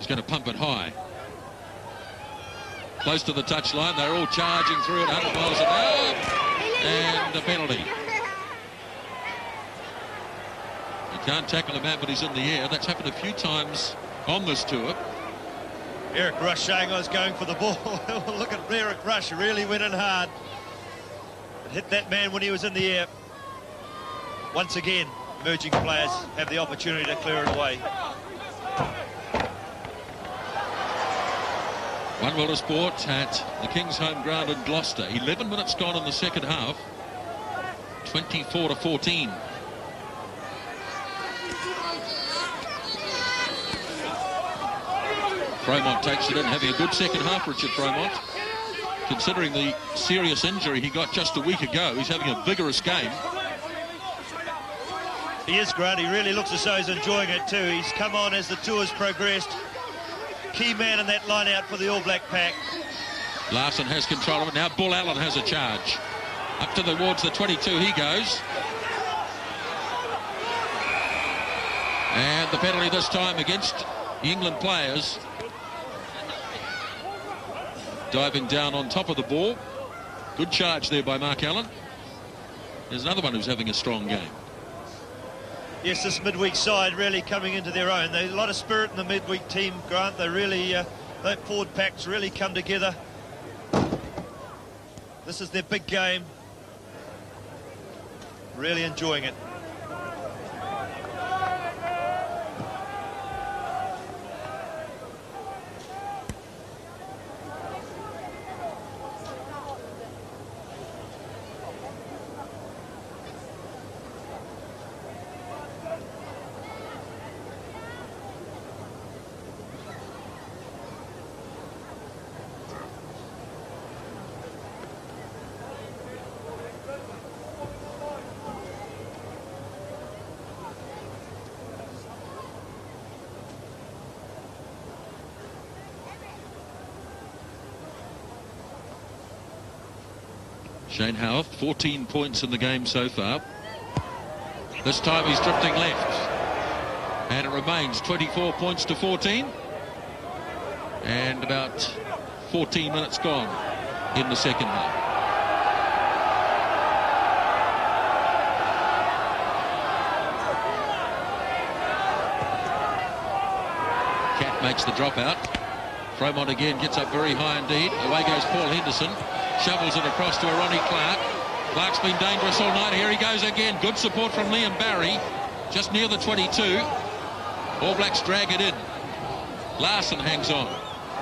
[SPEAKER 7] is going to pump it high. Close to the touchline. They're all charging through it 100 miles an hour. And the penalty. You can't tackle a man, but he's in the air. That's happened a few times on this tour.
[SPEAKER 8] Eric Rush saying I was going for the ball. Look at Eric Rush, really went in hard. It hit that man when he was in the air. Once again, emerging players have the opportunity to clear it away.
[SPEAKER 7] One World of Sport at the King's home ground in Gloucester. 11 minutes gone in the second half. 24 to 14. Fremont takes it in, having a good second half, Richard Fremont. Considering the serious injury he got just a week ago, he's having a vigorous game.
[SPEAKER 8] He is, Grant. He really looks as though he's enjoying it too. He's come on as the tour's progressed. Key man in that line out for the All Black pack.
[SPEAKER 7] Larson has control of it now. Bull Allen has a charge. Up towards the 22 he goes. And the penalty this time against the England players. Diving down on top of the ball. Good charge there by Mark Allen. There's another one who's having a strong game.
[SPEAKER 8] Yes, this midweek side really coming into their own. There's a lot of spirit in the midweek team, Grant. They really, that forward pack's really come together. This is their big game. Really enjoying it.
[SPEAKER 7] Shane Howarth, 14 points in the game so far. This time he's drifting left. And it remains 24 points to 14. And about 14 minutes gone in the second half. Cat makes the dropout. Fromont again gets up very high indeed. Away goes Paul Henderson. Shovels it across to Ronnie Clark. Clark's been dangerous all night. Here he goes again. Good support from Liam Barry. Just near the 22. All Blacks drag it in. Larson hangs on.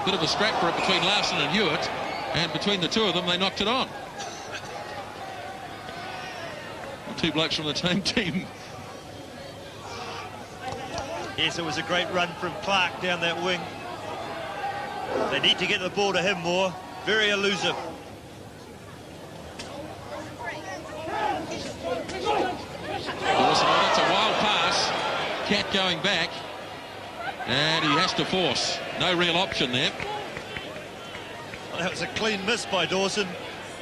[SPEAKER 7] Bit of a scrap for it between Larson and Hewitt. And between the two of them, they knocked it on. Two blokes from the same team.
[SPEAKER 8] Yes, it was a great run from Clark down that wing. They need to get the ball to him more. Very elusive.
[SPEAKER 7] Dawson, oh, that's a wild pass. Cat going back. And he has to force. No real option there.
[SPEAKER 8] Well, that was a clean miss by Dawson.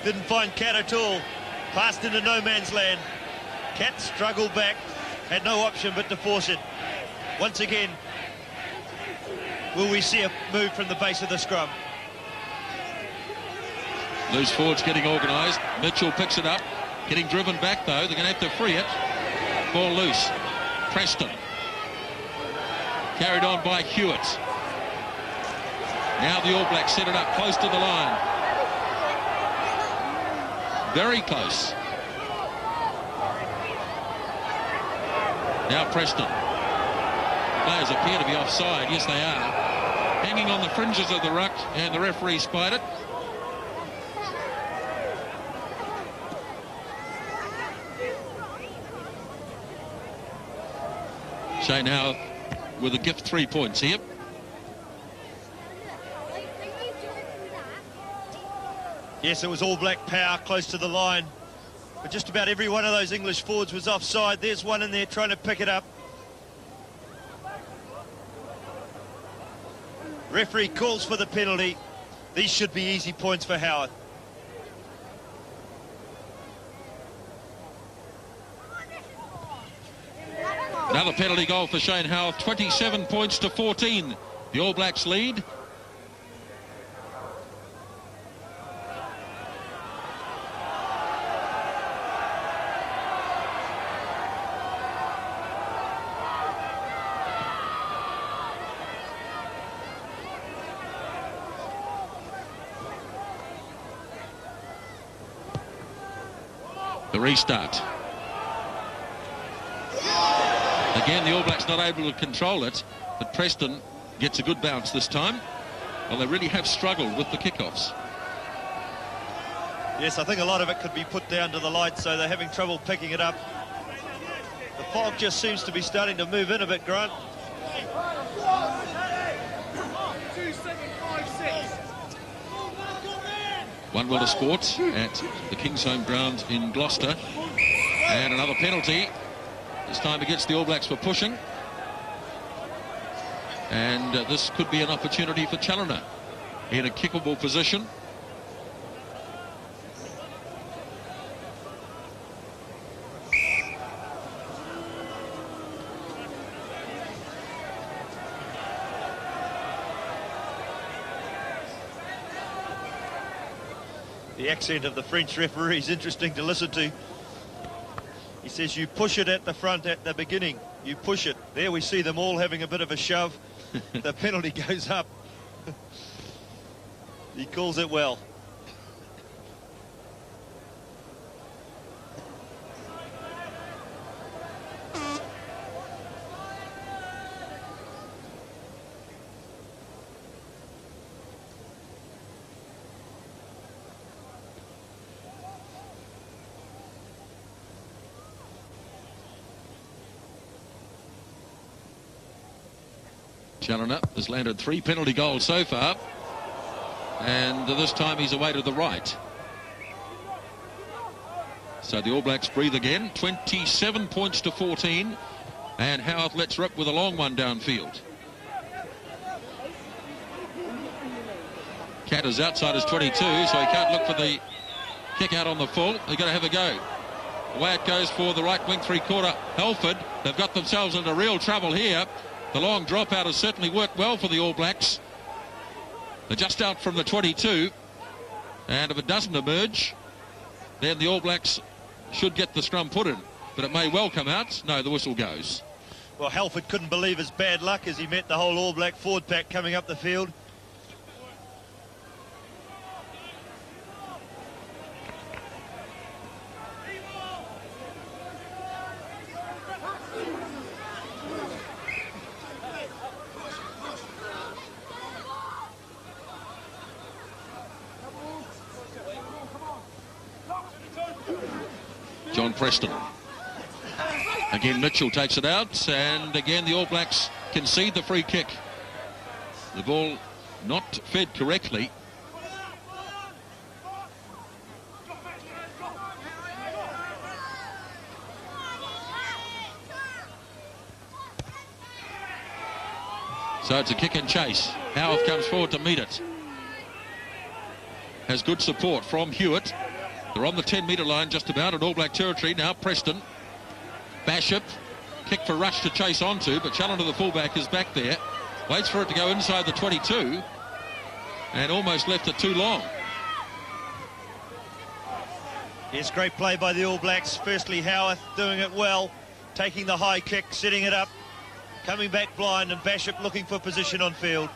[SPEAKER 8] Didn't find Cat at all. Passed into no man's land. Cat struggled back. Had no option but to force it. Once again, will we see a move from the base of the scrum?
[SPEAKER 7] Loose forwards getting organised. Mitchell picks it up. Getting driven back, though. They're going to have to free it. Ball loose. Preston. Carried on by Hewitt. Now the All Blacks set it up close to the line. Very close. Now Preston. Players appear to be offside. Yes, they are. Hanging on the fringes of the ruck, and the referee spied it. Shane Howarth with a gift 3 points here.
[SPEAKER 8] Yes, it was All Black power close to the line. But just about every one of those English forwards was offside. There's one in there trying to pick it up. Referee calls for the penalty. These should be easy points for Howard.
[SPEAKER 7] Another penalty goal for Shane Howarth. 27 points to 14. The All Blacks lead. The restart. Again, the All Blacks not able to control it, but Preston gets a good bounce this time. Well, they really have struggled with the kickoffs.
[SPEAKER 8] Yes, I think a lot of it could be put down to the lights, so they're having trouble picking it up. The fog just seems to be starting to move in a bit, Grant.
[SPEAKER 7] One World of Sport at the King's Home Ground in Gloucester. And another penalty. This time against the All Blacks for pushing. And this could be an opportunity for Challoner in a kickable position.
[SPEAKER 8] The accent of the French referee is interesting to listen to. He says you push it at the front at the beginning. You push it. There we see them all having a bit of a shove. The penalty goes up. He calls it well.
[SPEAKER 7] Challoner has landed 3 penalty goals so far, and this time he's away to the right. So the All Blacks breathe again. 27 points to 14, and Howarth lets rip with a long one downfield. Cat is outside his 22, so he can't look for the kick out on the full. They're going to have a go. Away it goes for the right wing three-quarter Halford. They've got themselves into real trouble here. The long dropout has certainly worked well for the All Blacks. They're just out from the 22, and if it doesn't emerge, then the All Blacks should get the scrum put in, but it may well come out. No, the whistle goes.
[SPEAKER 8] Well, Halford couldn't believe his bad luck as he met the whole All Black forward pack coming up the field.
[SPEAKER 7] John Preston. Again, Mitchell takes it out, and again the All Blacks concede the free kick. The ball not fed correctly. So it's a kick and chase. Howarth comes forward to meet it. Has good support from Hewitt. They're on the 10-metre line just about in All Black territory. Now Preston. Bashop. Kick for Rush to chase onto, but Challoner, the fullback, is back there. Waits for it to go inside the 22 and almost left it too long.
[SPEAKER 8] Yes, great play by the All Blacks. Firstly, Howarth doing it well, taking the high kick, setting it up, coming back blind, and Bashop looking for position on field.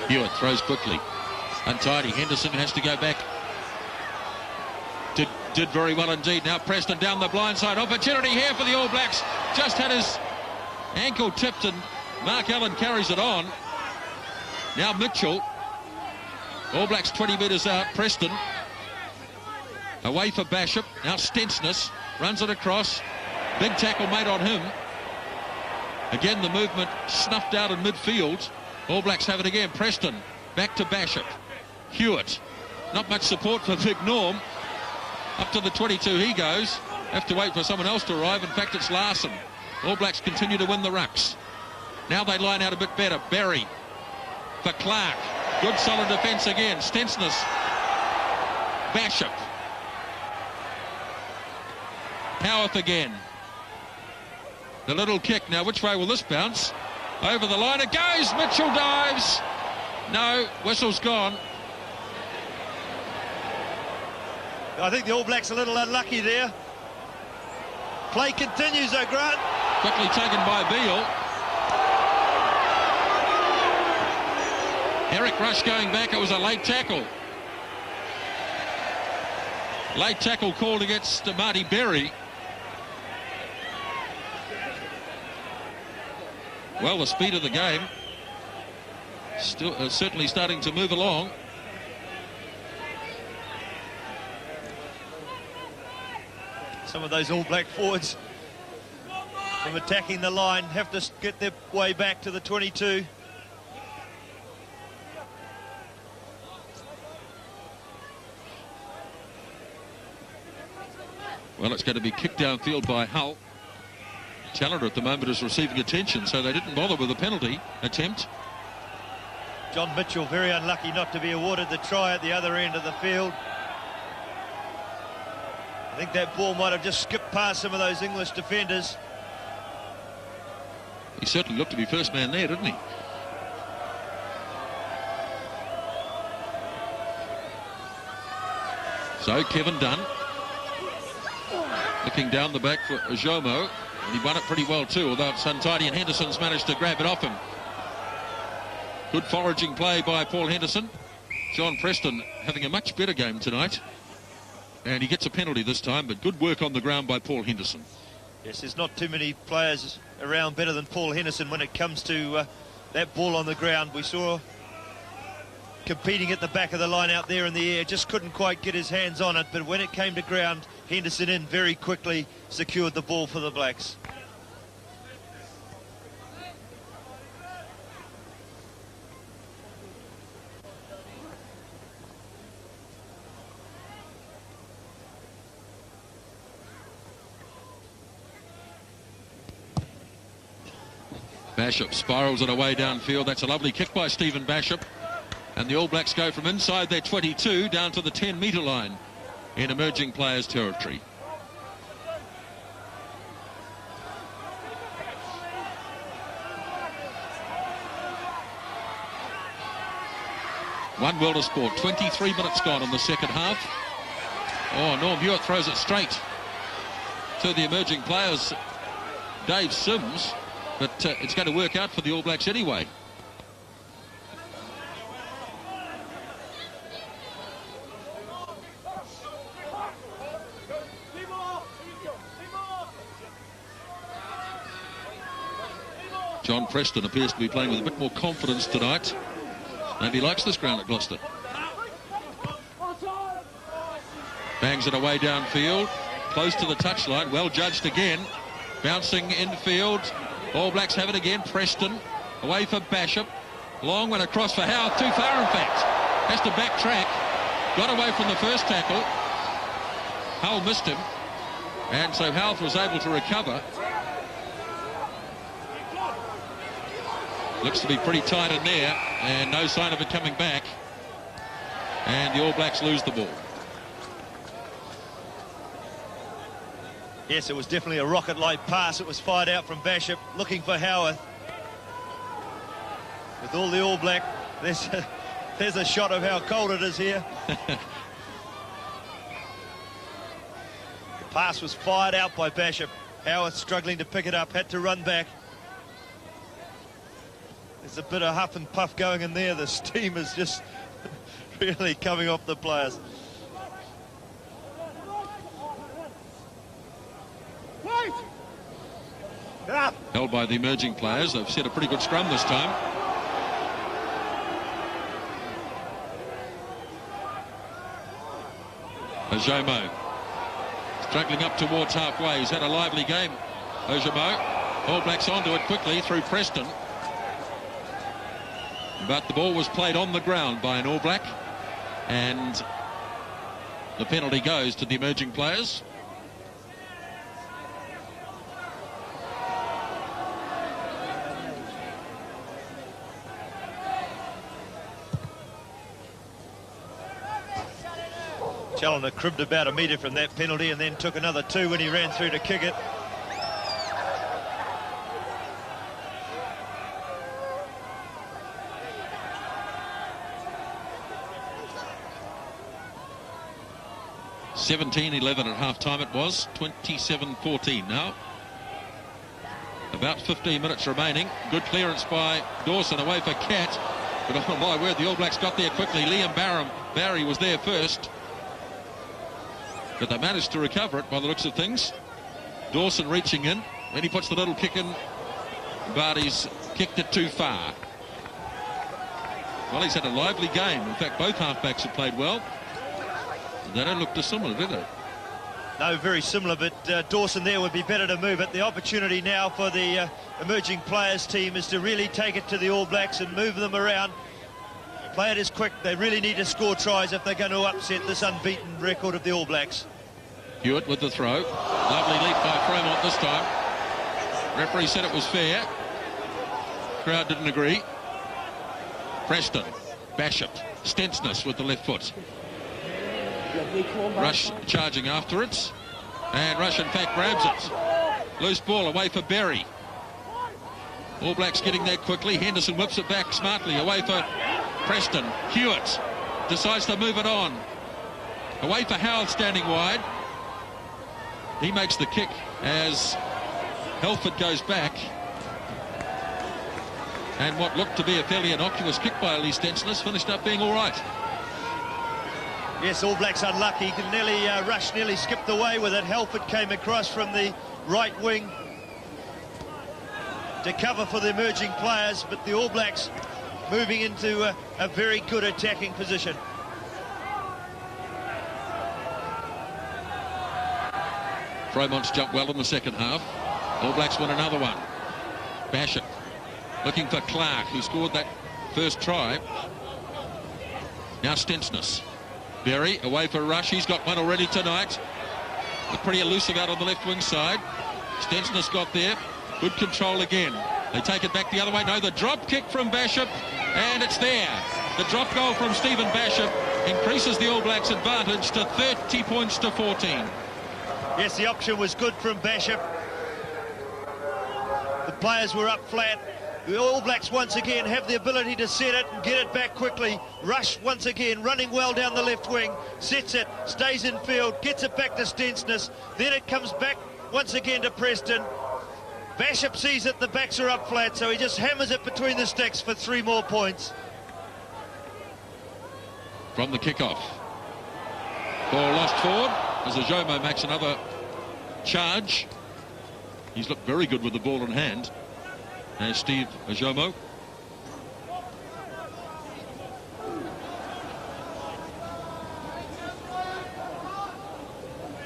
[SPEAKER 7] Hewitt throws quickly. Untidy. Henderson has to go back. Did very well indeed. Now Preston down the blind side. Opportunity here for the All Blacks. Just had his ankle tipped and Mark Allen carries it on. Now Mitchell. All Blacks 20 metres out. Preston. Away for Bashop. Now Stensness runs it across. Big tackle made on him. Again the movement snuffed out in midfield. All Blacks have it again. Preston back to Bashop. Hewitt. Not much support for Big Norm. Up to the 22 he goes. Have to wait for someone else to arrive. In fact, it's Larson. All Blacks continue to win the rucks. Now they line out a bit better. Berry for Clark. Good solid defence again. Stensness. Bashop. Howarth again. The little kick. Now which way will this bounce? Over the line it goes. Mitchell dives. No, whistle's gone.
[SPEAKER 8] I think the All Blacks a little unlucky there. Play continues, though, Grant.
[SPEAKER 7] Quickly taken by Beale. Eric Rush going back. It was a late tackle. Late tackle called against Marty Berry. Well, the speed of the game still certainly starting to move along.
[SPEAKER 8] Some of those All Black forwards from attacking the line have to get their way back to the 22.
[SPEAKER 7] Well, it's going to be kicked downfield by Hull. Challoner at the moment is receiving attention, so they didn't bother with a penalty attempt.
[SPEAKER 8] John Mitchell very unlucky not to be awarded the try at the other end of the field. I think that ball might have just skipped past some of those English defenders.
[SPEAKER 7] He certainly looked to be first man there, didn't he? So Kevin Dunn looking down the back for Jomo, and he won it pretty well too, although it's untidy, and Henderson's managed to grab it off him. Good foraging play by Paul Henderson. John Preston having a much better game tonight, and he gets a penalty this time, but good work on the ground by Paul Henderson.
[SPEAKER 8] Yes, there's not too many players around better than Paul Henderson when it comes to that ball on the ground. We saw competing at the back of the line out there in the air. Just couldn't quite get his hands on it, but when it came to ground, Henderson in very quickly secured the ball for the Blacks.
[SPEAKER 7] Bashop spirals it away downfield. That's a lovely kick by Stephen Bashop. And the All Blacks go from inside their 22 down to the 10-metre line in emerging players' territory. One world of sport. 23 minutes gone in the second half. Oh, Norm Hewitt throws it straight to the emerging players, Dave Sims. But it's going to work out for the All Blacks anyway. John Preston appears to be playing with a bit more confidence tonight. Maybe he likes this ground at Gloucester. Bangs it away downfield, close to the touchline. Well judged again. Bouncing infield. All Blacks have it again. Preston away for Bashop. Long one across for Howe. Too far, in fact. Has to backtrack. Got away from the first tackle. Hull missed him. And so Howth was able to recover. Looks to be pretty tight in there. And no sign of it coming back. And the All Blacks lose the ball.
[SPEAKER 8] Yes, it was definitely a rocket-like pass. It was fired out from Bashop, looking for Howarth. With all the All Black, there's a shot of how cold it is here. The pass was fired out by Bashop. Howarth struggling to pick it up, had to run back. There's a bit of huff and puff going in there. The steam is just really coming off the players.
[SPEAKER 7] Held by the emerging players. They've set a pretty good scrum this time. Ojomo struggling up towards halfway. He's had a lively game, Ojomo. All Blacks onto it quickly through Preston. But the ball was played on the ground by an All Black. And the penalty goes to the emerging players.
[SPEAKER 8] Challoner cribbed about a metre from that penalty and then took another 2 when he ran through to kick it.
[SPEAKER 7] (17-11) at half-time it was. 27-14 now. About 15 minutes remaining. Good clearance by Dawson away for Cat. But oh my word, the All Blacks got there quickly. Liam Barry was there first. But they managed to recover it by the looks of things. Dawson reaching in. Then he puts the little kick in. But he's kicked it too far. Well, he's had a lively game. In fact, both halfbacks have played well. They don't look dissimilar, do they?
[SPEAKER 8] No, very similar, but Dawson there would be better to move it. The opportunity now for the emerging players team is to really take it to the All Blacks and move them around. Play it as quick. They really need to score tries if they're going to upset this unbeaten record of the All Blacks.
[SPEAKER 7] Hewitt with the throw. Lovely leap by Fremont this time. Referee said it was fair. Crowd didn't agree. Preston, Bashop, Stensness with the left foot. Rush charging after it. And Rush in fact grabs it. Loose ball away for Berry. All Blacks getting there quickly. Henderson whips it back smartly away for Preston. Hewitt decides to move it on. Away for Howell standing wide. He makes the kick as Helford goes back. And what looked to be a fairly innocuous kick by Lee Stensness finished up being all right.
[SPEAKER 8] Yes, All Blacks unlucky. Rush nearly skipped away with it. Helford came across from the right wing to cover for the emerging players, but the All Blacks moving into a very good attacking position.
[SPEAKER 7] Fromont's jumped well in the second half. All Blacks win another one. Basham looking for Clark, who scored that first try. Now Stensness. Berry away for Rush. He's got one already tonight. Looked pretty elusive out on the left wing side. Stensness got there. Good control again. They take it back the other way. No, the drop kick from Basham, and it's there. The drop goal from Stephen Basham increases the All Blacks' advantage to 30 points to 14.
[SPEAKER 8] Yes, the option was good from Basham. The players were up flat. The All Blacks once again have the ability to set it and get it back quickly. Rush once again running well down the left wing, sets it, stays in field, gets it back to Stensness. Then it comes back once again to Preston. Basham sees it, the backs are up flat, so he just hammers it between the sticks for 3 more points.
[SPEAKER 7] From the kickoff. Ball lost forward as Ajomo makes another charge. He's looked very good with the ball in hand. There's Steve Ajomo.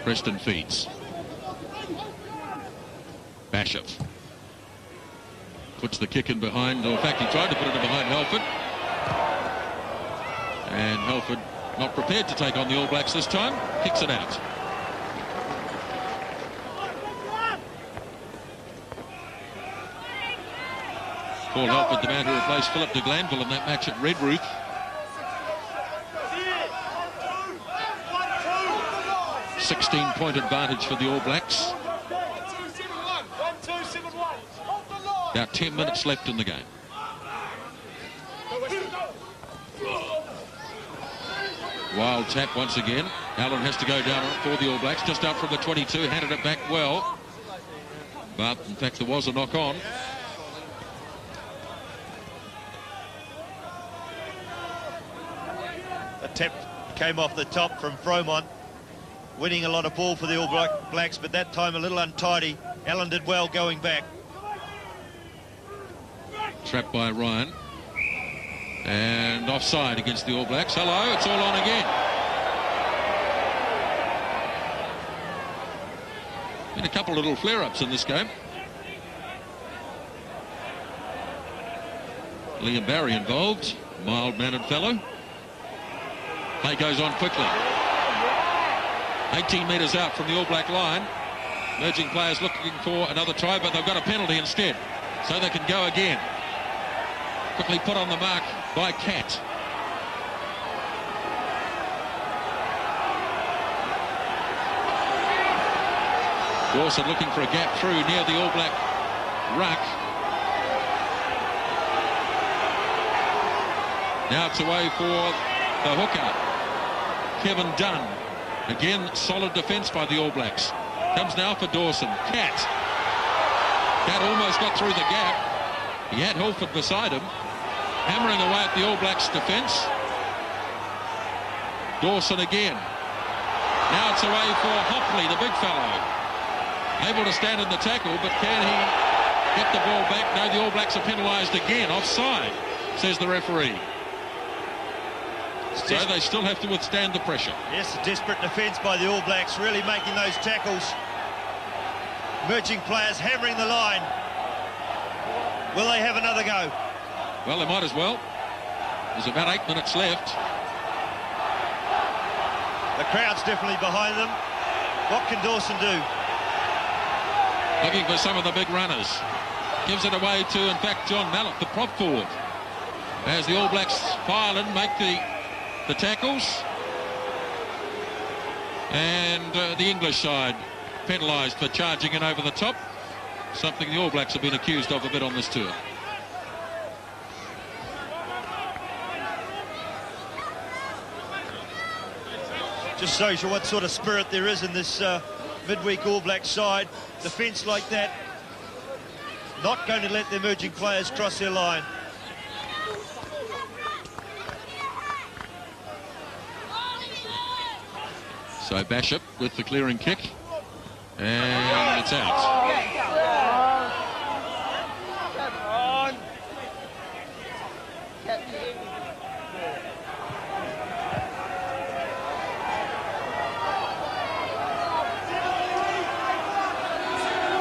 [SPEAKER 7] Preston feeds. Basham puts the kick in behind, or in fact he tried to put it in behind Halford. And Halford not prepared to take on the All Blacks this time, kicks it out. Paul Halford, the man who replaced Philip de Glanville in that match at Redruth. A 16-point advantage for the All Blacks. About 10 minutes left in the game. Wild tap once again. Allen has to go down for the All Blacks. Just out from the 22, handed it back well. But, in fact, there was a knock-on.
[SPEAKER 8] A tap came off the top from Fromont, winning a lot of ball for the All Blacks, but that time a little untidy. Allen did well going back.
[SPEAKER 7] Trapped by Ryan. And offside against the All Blacks. Hello, it's all on again. Been a couple of little flare-ups in this game. Liam Barry involved. Mild-mannered fellow. Play goes on quickly. 18 metres out from the All Black line. Emerging players looking for another try, but they've got a penalty instead. So they can go again. Quickly put on the mark by Cat. Dawson looking for a gap through near the All Black ruck. Now it's away for the hooker, Kevin Dunn. Again, solid defence by the All Blacks. Comes now for Dawson. Cat almost got through the gap. He had Halford beside him. Hammering away at the All Blacks defence. Dawson again. Now it's away for Hopley, the big fellow. Able to stand in the tackle, but can he get the ball back? No, the All Blacks are penalised again. Offside, says the referee. So they still have to withstand the pressure.
[SPEAKER 8] Yes, a desperate defence by the All Blacks, really making those tackles. Emerging players hammering the line. Will they have another go?
[SPEAKER 7] Well, they might as well. There's about 8 minutes left.
[SPEAKER 8] The crowd's definitely behind them. What can Dawson do?
[SPEAKER 7] Looking for some of the big runners. Gives it away to, in fact, John Mallett, the prop forward. As the All Blacks file in, make the tackles. And the English side penalised for charging in over the top. Something the All Blacks have been accused of a bit on this tour.
[SPEAKER 8] Just shows you what sort of spirit there is in this midweek All Black side. Defence like that, not going to let the emerging players cross their line.
[SPEAKER 7] So Basham with the clearing kick, and it's out.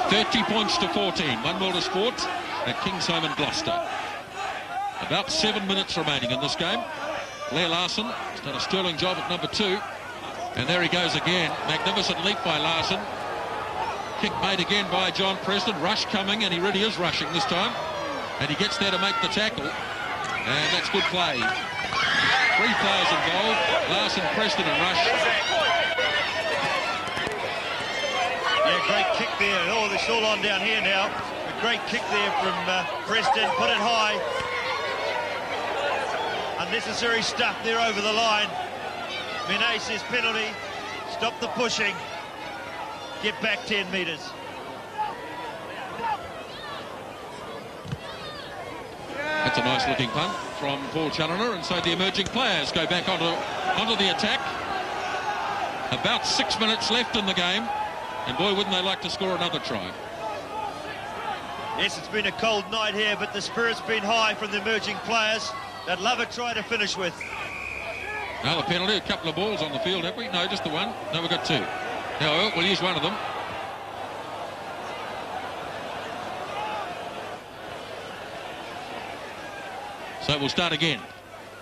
[SPEAKER 7] 30 points to 14. 1-0 to Sport at Kingsholm and Gloucester. About 7 minutes remaining in this game. Blair Larson has done a sterling job at number 2. And there he goes again. Magnificent leap by Larson. Kick made again by John Preston. Rush coming, and he really is rushing this time. And he gets there to make the tackle. And that's good play. 3 players involved. Larson, Preston and Rush.
[SPEAKER 8] Yeah, great kick there. Oh, it's all on down here now. A great kick there from Preston. Put it high. Unnecessary stuff there over the line. Minay says penalty. Stop the pushing. Get back 10 metres.
[SPEAKER 7] That's a nice looking punt from Paul Challoner, and so the emerging players go back onto the attack. About 6 minutes left in the game, and boy, wouldn't they like to score another try.
[SPEAKER 8] Yes, it's been a cold night here, but the spirit's been high from the emerging players. They'd love a try to finish with.
[SPEAKER 7] Another penalty, a couple of balls on the field, have we? No, just the one. No, we've got 2. No, we'll use one of them. So we'll start again.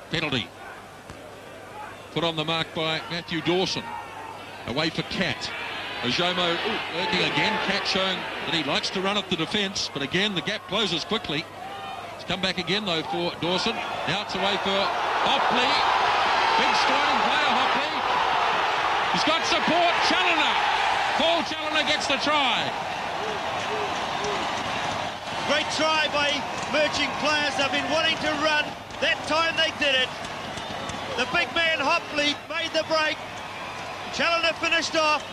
[SPEAKER 7] Penalty. Put on the mark by Matthew Dawson. Away for Cat. Ojomo working again. Cat showing that he likes to run at the defence, but again the gap closes quickly. It's come back again though for Dawson. Now it's away for Hopley. Big strong player Hopley. He's got support. Challoner. Paul Challoner gets the try.
[SPEAKER 8] Great try by emerging players. They've been wanting to run. That time they did it. The big man Hopley made the break. Challoner finished off.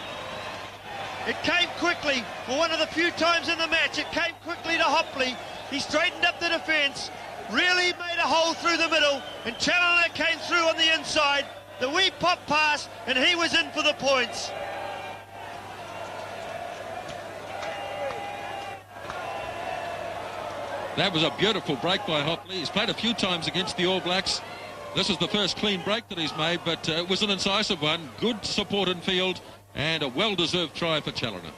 [SPEAKER 8] It came quickly. For one of the few times in the match, it came quickly to Hopley. He straightened up the defence, really made a hole through the middle, and Challoner came through on the inside. The wee pop pass, and he was in for the points.
[SPEAKER 7] That was a beautiful break by Hopley. He's played a few times against the All Blacks. This is the first clean break that he's made, but it was an incisive one. Good support in field and a well-deserved try for Challoner.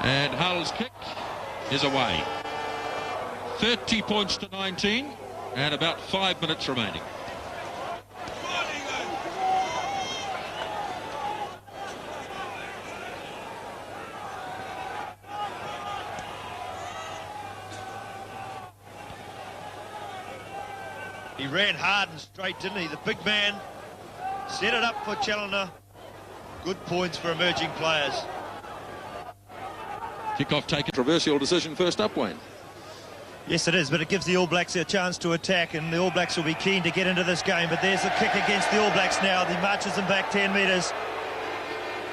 [SPEAKER 7] And Hull's kick is away. 30 points to 19 and about 5 minutes remaining.
[SPEAKER 8] He ran hard and straight, didn't he? The big man set it up for Challoner. Good points for emerging players.
[SPEAKER 7] Kick-off taken. Controversial decision first up, Wayne.
[SPEAKER 8] Yes, it is, but it gives the All Blacks a chance to attack, and the All Blacks will be keen to get into this game. But there's the kick against the All Blacks now. He marches them back 10 metres.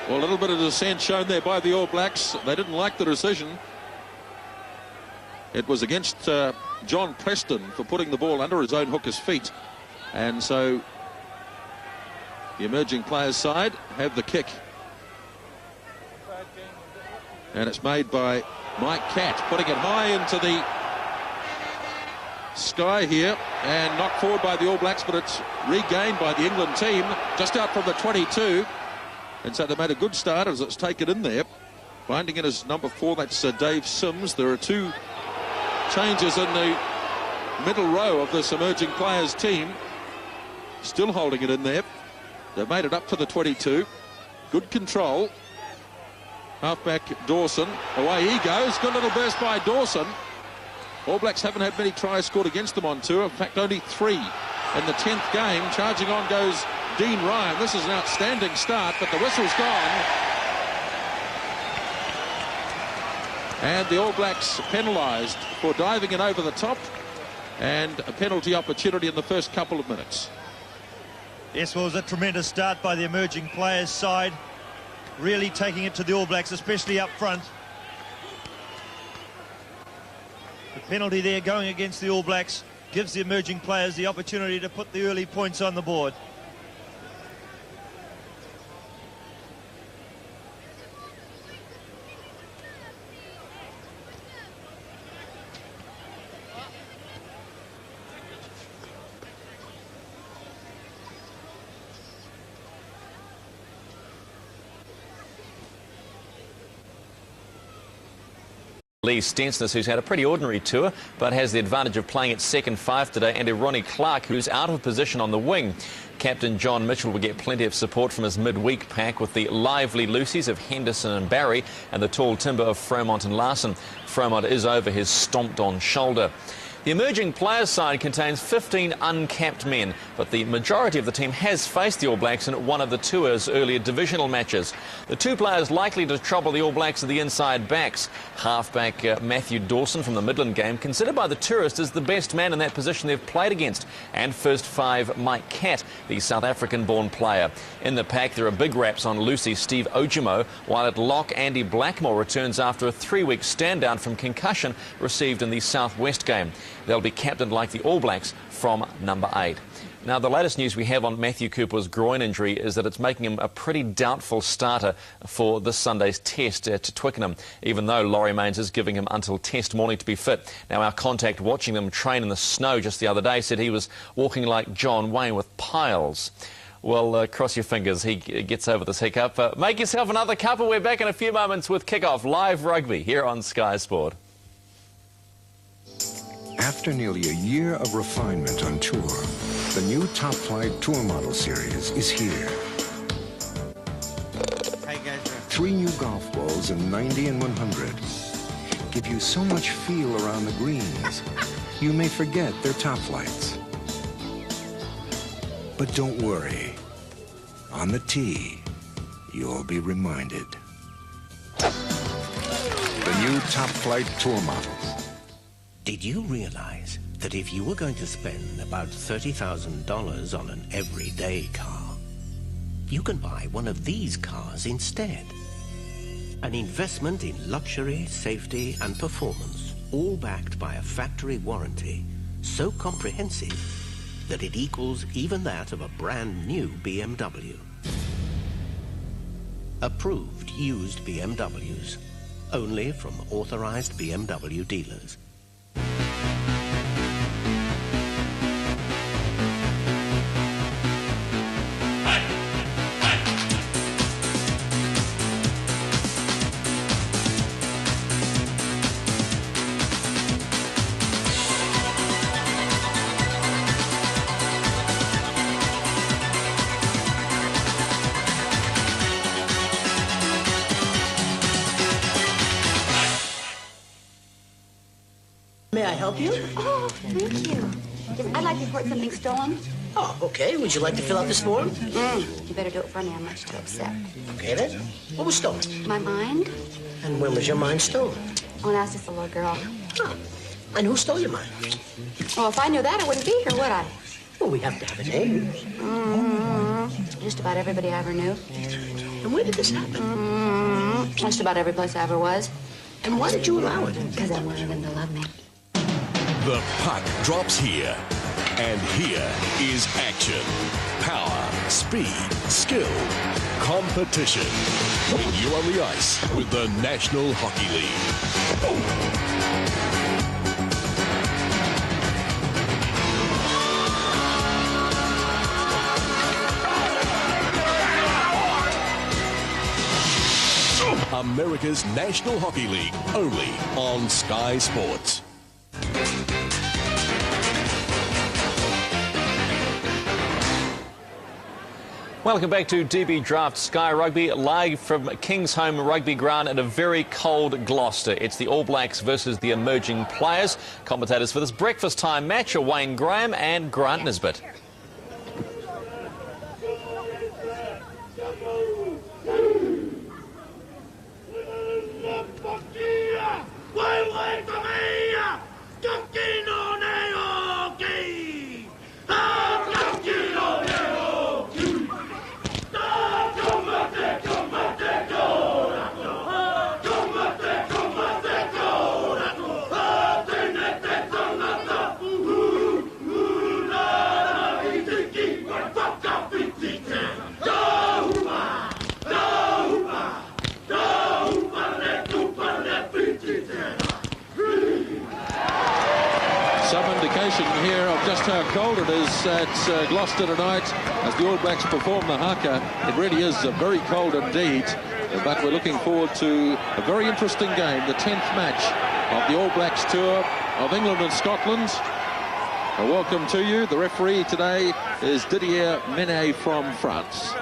[SPEAKER 7] Well, a little bit of dissent shown there by the All Blacks. They didn't like the decision. It was against John Preston for putting the ball under his own hooker's feet. And so the emerging players' side have the kick. And it's made by Mike Catt, putting it high into the sky here and knocked forward by the All Blacks, but it's regained by the England team just out from the 22. And so they made a good start as it's taken in there. Finding it as number 4, that's Dave Sims. There are 2 changes in the middle row of this emerging players team. Still holding it in there. They've made it up to the 22. Good control. Halfback Dawson. Away he goes. Good little burst by Dawson. All Blacks haven't had many tries scored against them on tour. In fact, only 3 in the 10th game. Charging on goes Dean Ryan. This is an outstanding start, but the whistle's gone. And the All Blacks penalised for diving in over the top, and a penalty opportunity in the first couple of minutes.
[SPEAKER 8] Yes, well, it was a tremendous start by the emerging players' side. Really taking it to the All Blacks, especially up front. The penalty there going against the All Blacks gives the emerging players the opportunity to put the early points on the board.
[SPEAKER 1] Lee Stensness, who's had a pretty ordinary tour, but has the advantage of playing at second five today, and Ronnie Clark, who's out of position on the wing. Captain John Mitchell will get plenty of support from his midweek pack with the lively Lucies of Henderson and Barry and the tall timber of Fromont and Larson. Fromont is over his stomped-on shoulder. The emerging players side contains 15 uncapped men, but the majority of the team has faced the All Blacks in one of the tour's earlier divisional matches. The two players likely to trouble the All Blacks are the inside backs. Halfback Matthew Dawson from the Midland game, considered by the tourists as the best man in that position they've played against. And first five Mike Catt, the South African-born player. In the pack there are big raps on Lucy Steve Ojimo, while at lock Andy Blackmore returns after a 3-week stand down from concussion received in the Southwest game. They'll be captained like the All Blacks from number 8. Now, the latest news we have on Matthew Cooper's groin injury is that it's making him a pretty doubtful starter for this Sunday's test at Twickenham, even though Laurie Mains is giving him until test morning to be fit. Now, our contact watching them train in the snow just the other day said he was walking like John Wayne with piles. Well, cross your fingers he gets over this hiccup. Make yourself another cuppa. We're back in a few moments with Kickoff Live Rugby here on Sky Sport.
[SPEAKER 2] After nearly a year of refinement on tour, the new Top Flight Tour Model Series is here. 3 new golf balls in 90 and 100 give you so much feel around the greens, you may forget their top flights. But don't worry. On the tee, you'll be reminded. The new Top Flight Tour Models.
[SPEAKER 3] Did you realize that if you were going to spend about $30,000 on an everyday car, you can buy one of these cars instead? An investment in luxury, safety, and performance, all backed by a factory warranty so comprehensive that it equals even that of a brand new BMW. Approved used BMWs, only from authorized BMW dealers.
[SPEAKER 4] May I help you?
[SPEAKER 5] Oh, thank you. I'd like to report something stolen.
[SPEAKER 4] Oh, okay. Would you like to fill out this form?
[SPEAKER 5] You better do it for me. I'm much too upset.
[SPEAKER 4] Okay, then. What was stolen?
[SPEAKER 5] My mind?
[SPEAKER 4] And when was your mind stolen?
[SPEAKER 5] When I was just a little girl.
[SPEAKER 4] Oh. And who stole your mind?
[SPEAKER 5] Well, if I knew that, I wouldn't be here, would I?
[SPEAKER 4] Well, we have to have a name.
[SPEAKER 5] Just about everybody I ever knew.
[SPEAKER 4] And where did this happen?
[SPEAKER 5] Just about every place I ever was.
[SPEAKER 4] And why did you allow it?
[SPEAKER 5] Because I wanted them to love me.
[SPEAKER 6] The puck drops here, and here is action. Power, speed, skill, competition. When you're on the ice with the National Hockey League. America's National Hockey League, only on Sky Sports.
[SPEAKER 1] Welcome back to DB Draft Sky Rugby, live from Kingsholm Rugby Ground at a very cold Gloucester. It's the All Blacks versus the emerging players. Commentators for this breakfast time match are Wayne Graham and Grant Nisbet.
[SPEAKER 7] Here of just how cold it is at Gloucester tonight as the All Blacks perform the haka. It really is very cold indeed, but we're looking forward to a very interesting game, the 10th match of the All Blacks tour of England and Scotland. Welcome to you. The referee today is Didier Menet from France.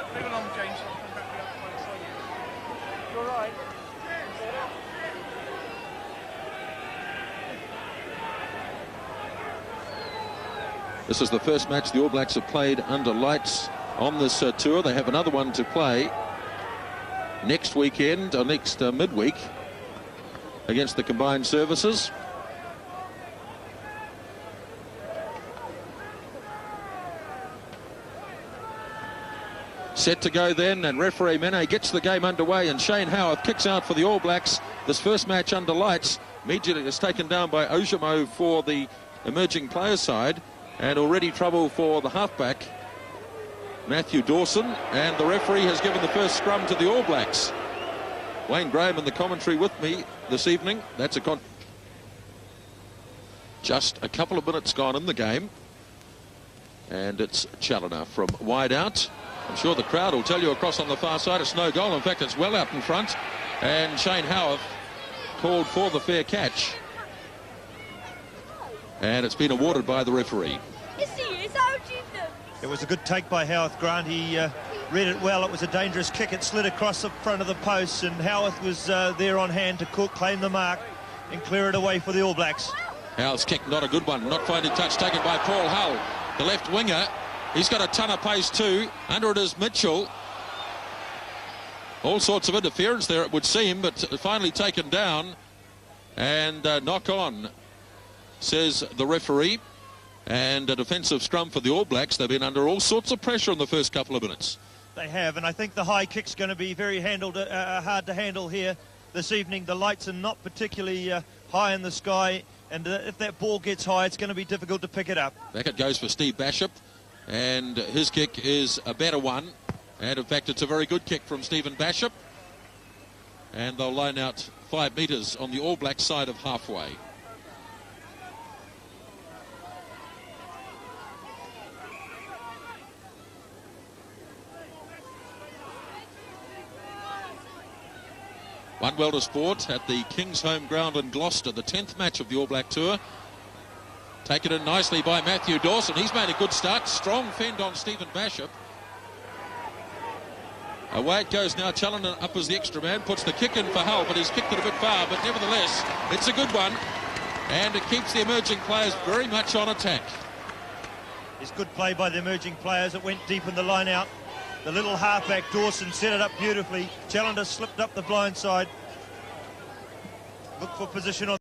[SPEAKER 7] This is the first match the All Blacks have played under lights on this tour. They have another one to play next weekend, or next midweek, against the Combined Services. Set to go then, and referee Menet gets the game underway, and Shane Howarth kicks out for the All Blacks. This first match under lights immediately is taken down by Ojamo for the emerging player side, and already trouble for the halfback Matthew Dawson, and the referee has given the first scrum to the All Blacks. Wayne Graham in the commentary with me this evening. That's just a couple of minutes gone in the game, and it's Challoner from wide out. I'm sure the crowd will tell you across on the far side it's no goal. In fact, it's well out in front, and Shane Howarth called for the fair catch, and it's been awarded by the referee.
[SPEAKER 8] It was a good take by Howarth, Grant. He read it well. It was a dangerous kick. It slid across the front of the post, and Howarth was there on hand to claim the mark and clear it away for the All Blacks.
[SPEAKER 7] Howarth's kick, not a good one. Not finding touch, taken by Paul Hull, the left winger. He's got a ton of pace too. Under it is Mitchell. All sorts of interference there, it would seem, but finally taken down. And knock on, says the referee. And a defensive scrum for the All Blacks. They've been under all sorts of pressure in the first couple of minutes.
[SPEAKER 8] They have, and I think the high kick's going to be very hard to handle here this evening. The lights are not particularly high in the sky, and if that ball gets high, it's going to be difficult to pick it up.
[SPEAKER 7] Back it goes for Steve Bashop, and his kick is a better one. And in fact, it's a very good kick from Stephen Bashop. And they'll line out 5 metres on the All Black side of halfway. One Welter Sport at the King's Home Ground in Gloucester, the 10th match of the All Black Tour. Taken in nicely by Matthew Dawson. He's made a good start. Strong fend on Stephen Bashop. Away it goes now. Challoner up as the extra man. Puts the kick in for Hull, but he's kicked it a bit far. But nevertheless, it's a good one. And it keeps the emerging players very much on attack.
[SPEAKER 8] It's good play by the emerging players. It went deep in the line out. The little halfback Dawson set it up beautifully. Challoner slipped up the blind side. Look for position on